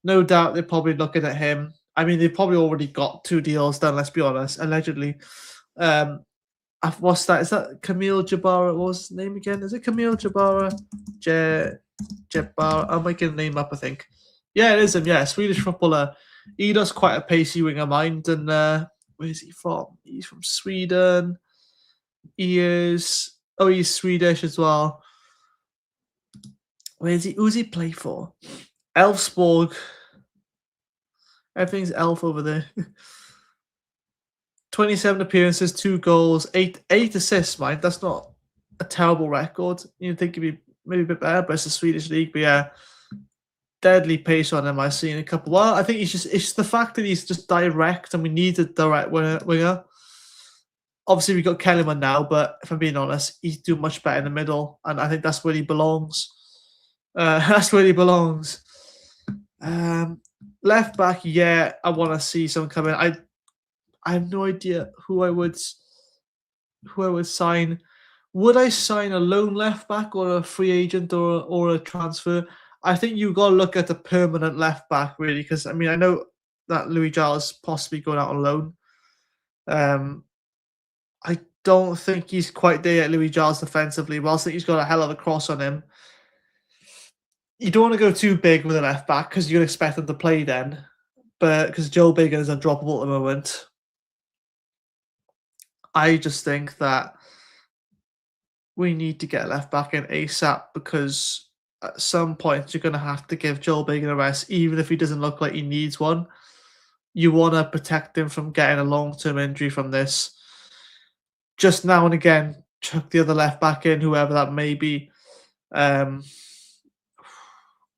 no doubt they're probably looking at him. I mean, they've probably already got 2 deals done, let's be honest, allegedly. What's that? Is that Camille Jabara? What was his name again? Is it Camille Jabara? Jabara? I'm making a name up, I think. Yeah, it is him. Yeah, Swedish footballer. He does quite a pacey winger mind. And where is he from? He's from Sweden. He's Swedish as well. Who's he play for? Elfsborg. Everything's Elf over there. 27 appearances, 2 goals, 8 assists, mind. That's not a terrible record. You'd think it'd be maybe a bit better, but it's the Swedish league. But yeah, deadly pace on him. I've seen a couple. Well, I think it's just the fact that he's just direct, and we need a direct winger. Obviously, we've got Kellerman now, but if I'm being honest, he's doing much better in the middle, and I think that's where he belongs. That's where he belongs. Left back, yeah, I want to see someone come in. I have no idea who I would sign. Would I sign a loan left back or a free agent or a transfer? I think you've got to look at a permanent left back, really, because I mean, I know that Louis Giles possibly going out on loan. I don't think he's quite there at Louis Giles defensively, but I think he's got a hell of a cross on him. You don't want to go too big with a left back because you're going to expect him to play then. But because Joe Biggin is undroppable at the moment, I just think that we need to get a left back in ASAP because at some point you're going to have to give Joel Biggin a rest, even if he doesn't look like he needs one. You want to protect him from getting a long-term injury from this. Just now and again, chuck the other left back in, whoever that may be.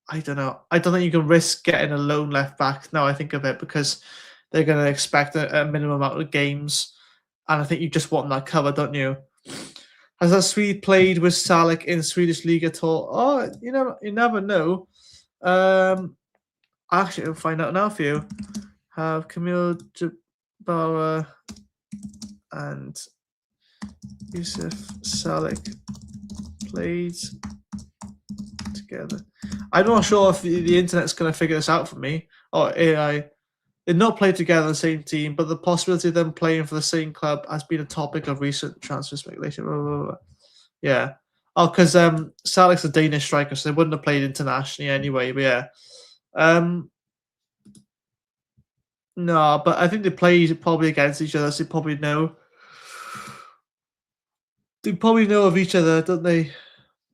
I don't know. I don't think you can risk getting a lone left back now I think of it because they're going to expect a minimum amount of games. And I think you just want that cover, don't you? Has that Swede played with Salic in Swedish league at all? Oh, you never know. Actually, I'll find out now for you. Have Camille Jabara and Yusuf Salic played together? I'm not sure if the internet's going to figure this out for me, or AI. They've not played together on the same team, but the possibility of them playing for the same club has been a topic of recent transfer speculation. Blah, blah, blah. Yeah. Oh, because Salik's a Danish striker, so they wouldn't have played internationally anyway, but yeah. No, but I think they played probably against each other, so they probably know. They probably know of each other, don't they?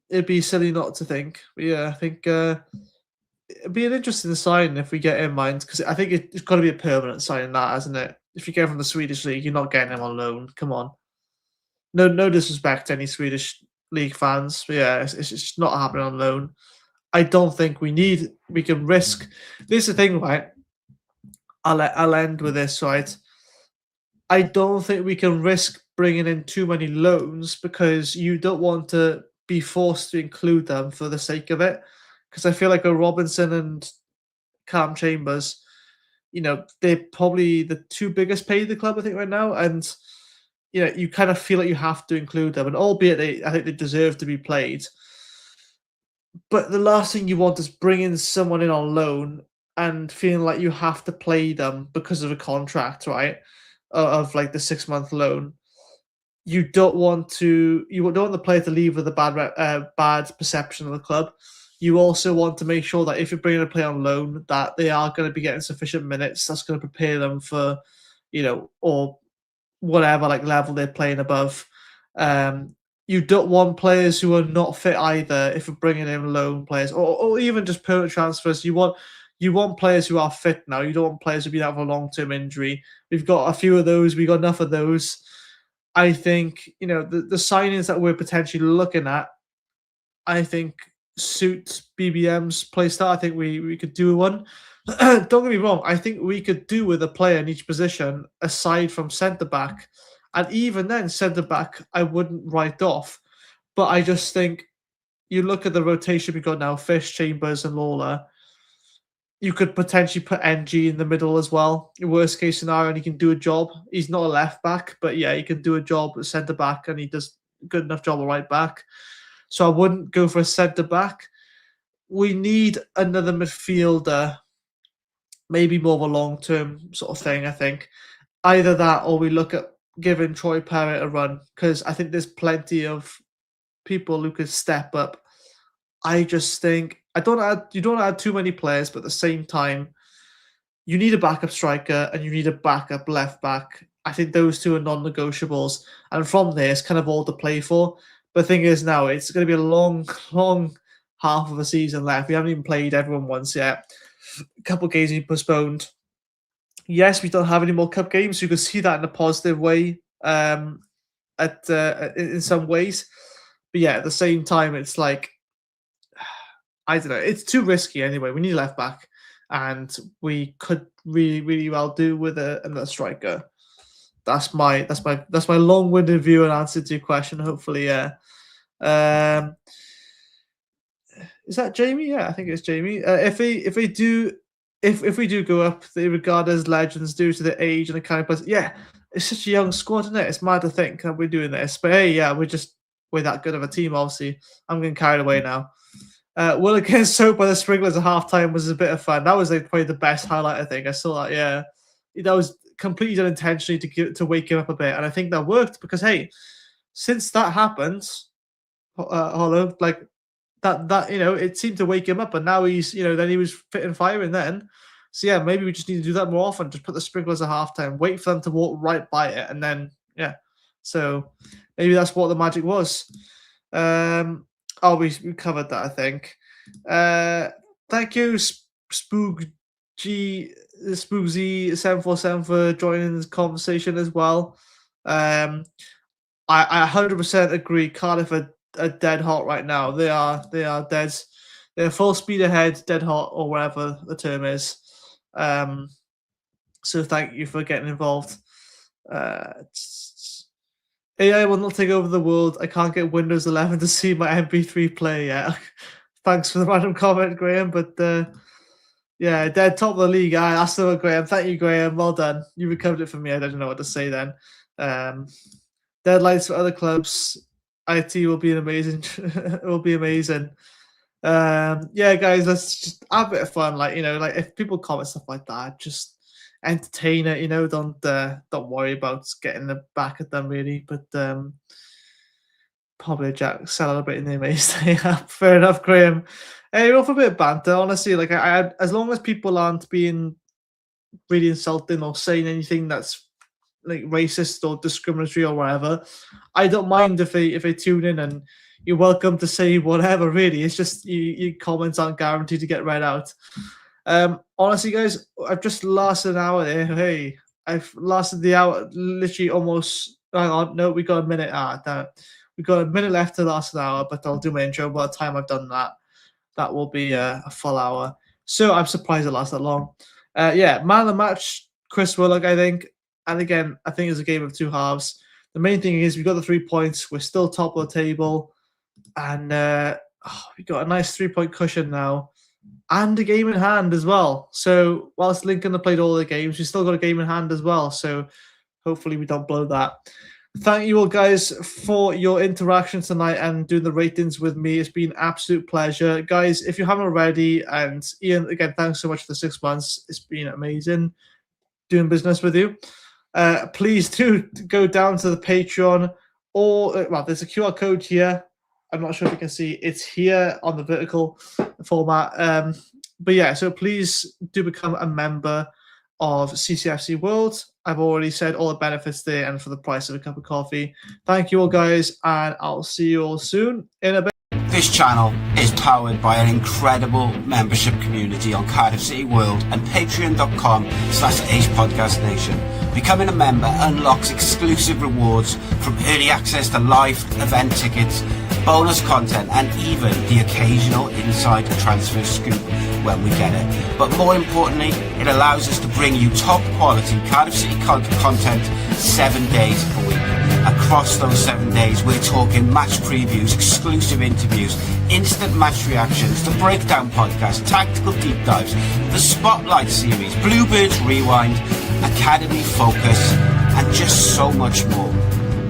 It'd be silly not to think. But yeah, I think it'd be an interesting sign if we get in mind, because I think it's got to be a permanent sign, that, hasn't it? If you get from the Swedish league, you're not getting him on loan. Come on. No disrespect to any Swedish league fans, but yeah, it's just not happening on loan. I don't think we can risk. This is the thing, right? I'll end with this, right? I don't think we can risk bringing in too many loans because you don't want to be forced to include them for the sake of it. Because I feel like a Robinson and Cam Chambers, they're probably the 2 biggest paid in the club, I think, right now. And, you kind of feel like you have to include them. And albeit I think they deserve to be played. But the last thing you want is bringing someone in on loan and feeling like you have to play them because of a contract, right? Of like the 6-month loan. You don't want the player to leave with a bad perception of the club. You also want to make sure that if you're bringing a player on loan, that they are going to be getting sufficient minutes. That's going to prepare them for, or whatever like level they're playing above. You don't want players who are not fit either. If you're bringing in loan players, or even just permanent transfers, you want players who are fit now. You don't want players who've been out of a long-term injury. We've got a few of those. We've got enough of those. I think, the signings that we're potentially looking at, I think suit BBM's playstyle. I think we could do one. Don't get me wrong. I think we could do with a player in each position aside from centre-back. And even then, centre-back, I wouldn't write off. But I just think you look at the rotation we've got now, Fish, Chambers and Lawler. you could potentially put NG in the middle as well. Worst case scenario, and he can do a job. He's not a left back, but yeah, he can do a job at centre back, and he does a good enough job at right back. So I wouldn't go for a centre back. We need another midfielder, maybe more of a long-term sort of thing, I think. Either that or we look at giving Troy Parrott a run, because I think there's plenty of people who could step up. I just think you don't add too many players, but at the same time, you need a backup striker and you need a backup left back. I think those two are non-negotiables. And from there, it's kind of all to play for. But the thing is now, it's going to be a long, long half of a season left. We haven't even played everyone once yet. A couple of games we postponed. Yes, we don't have any more cup games, so you can see that in a positive way in some ways. But yeah, at the same time, it's like, I don't know, it's too risky anyway. We need a left back, and we could really, really well do with another striker. That's my long-winded view and answer to your question. Hopefully, yeah. Is that Jamie? Yeah, I think it's Jamie. If we do go up, they regard as legends due to the age and the kind of person. Yeah, it's such a young squad, isn't it? It's mad to think that we're doing this. But hey, yeah, we're that good of a team, obviously. I'm getting carried away now. Will against Soap by the Sprinklers at halftime was a bit of fun. That was probably the best highlight, I think. I saw that, yeah. That was completely done intentionally to wake him up a bit. And I think that worked because, hey, since that happened, Hollow, like, that it seemed to wake him up, and now he's then he was fit and firing then. So yeah, maybe we just need to do that more often. Just put the sprinklers at halftime, wait for them to walk right by it, and then yeah. So maybe that's what the magic was. We covered that, I think. Thank you, Spoozy 747 for joining this conversation as well. I 100% agree. Cardiff are dead hot right now. They are dead. They're full speed ahead, dead hot, or whatever the term is. So thank you for getting involved. AI will not take over the world. I can't get Windows 11 to see my MP3 player yet. Thanks for the random comment, Graham. But yeah, dead top of the league. That's the one, Graham. Thank you, Graham. Well done. You recovered it from me. I don't know what to say then. Deadlines for other clubs. IT will be amazing. It will be amazing. Yeah, guys, let's just have a bit of fun. Like if people comment stuff like that, just entertain it. Don't worry about getting the back at them really. But probably Jack celebrating the amazing. Fair enough, Graham. Hey, we're off a bit of banter. Honestly, like I as long as people aren't being really insulting or saying anything that's like racist or discriminatory or whatever, I don't mind if they tune in, and you're welcome to say whatever. Really, it's just your comments aren't guaranteed to get read out. Honestly, guys, I've just lasted an hour there. Hey, I've lasted the hour literally almost. Hang on, no, we got a minute. Damn it. We got a minute left to last an hour, but I'll do my intro. By the time I've done that, that will be a full hour. So I'm surprised it lasted that long. Yeah, man of the match, Chris Willock, I think. And again, I think it's a game of two halves. The main thing is we got the 3 points. We're still top of the table. And we got a nice 3-point cushion now. And a game in hand as well. So whilst Lincoln have played all the games, we still got a game in hand as well. So hopefully we don't blow that. Thank you all, guys, for your interaction tonight and doing the ratings with me. It's been an absolute pleasure. Guys, if you haven't already, and Ian, again, thanks so much for the 6 months. It's been amazing doing business with you. Please do go down to the Patreon, or well, there's a QR code here. I'm not sure if you can see. It's here on the vertical format. But yeah, so please do become a member of CCFC World. I've already said all the benefits there, and for the price of a cup of coffee. Thank you all, guys, and I'll see you all soon in a bit. This channel is powered by an incredible membership community on Cardiff City World and patreon.com/AcePodcastNation. Becoming a member unlocks exclusive rewards from early access to live event tickets, bonus content, and even the occasional inside transfer scoop when we get it. But more importantly, it allows us to bring you top quality Cardiff City content 7 days a week. Across those 7 days, we're talking match previews, exclusive interviews, instant match reactions, the breakdown podcast, tactical deep dives, the spotlight series, Bluebirds Rewind, Academy Focus, and just so much more.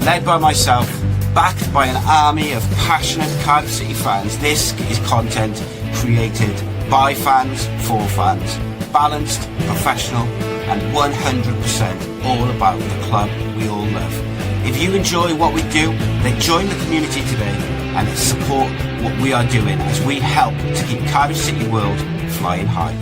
Led by myself, backed by an army of passionate Cardiff City fans, this is content created by fans for fans. Balanced, professional, and 100% all about the club we all love. If you enjoy what we do, then join the community today and support what we are doing as we help to keep Cardiff City World flying high.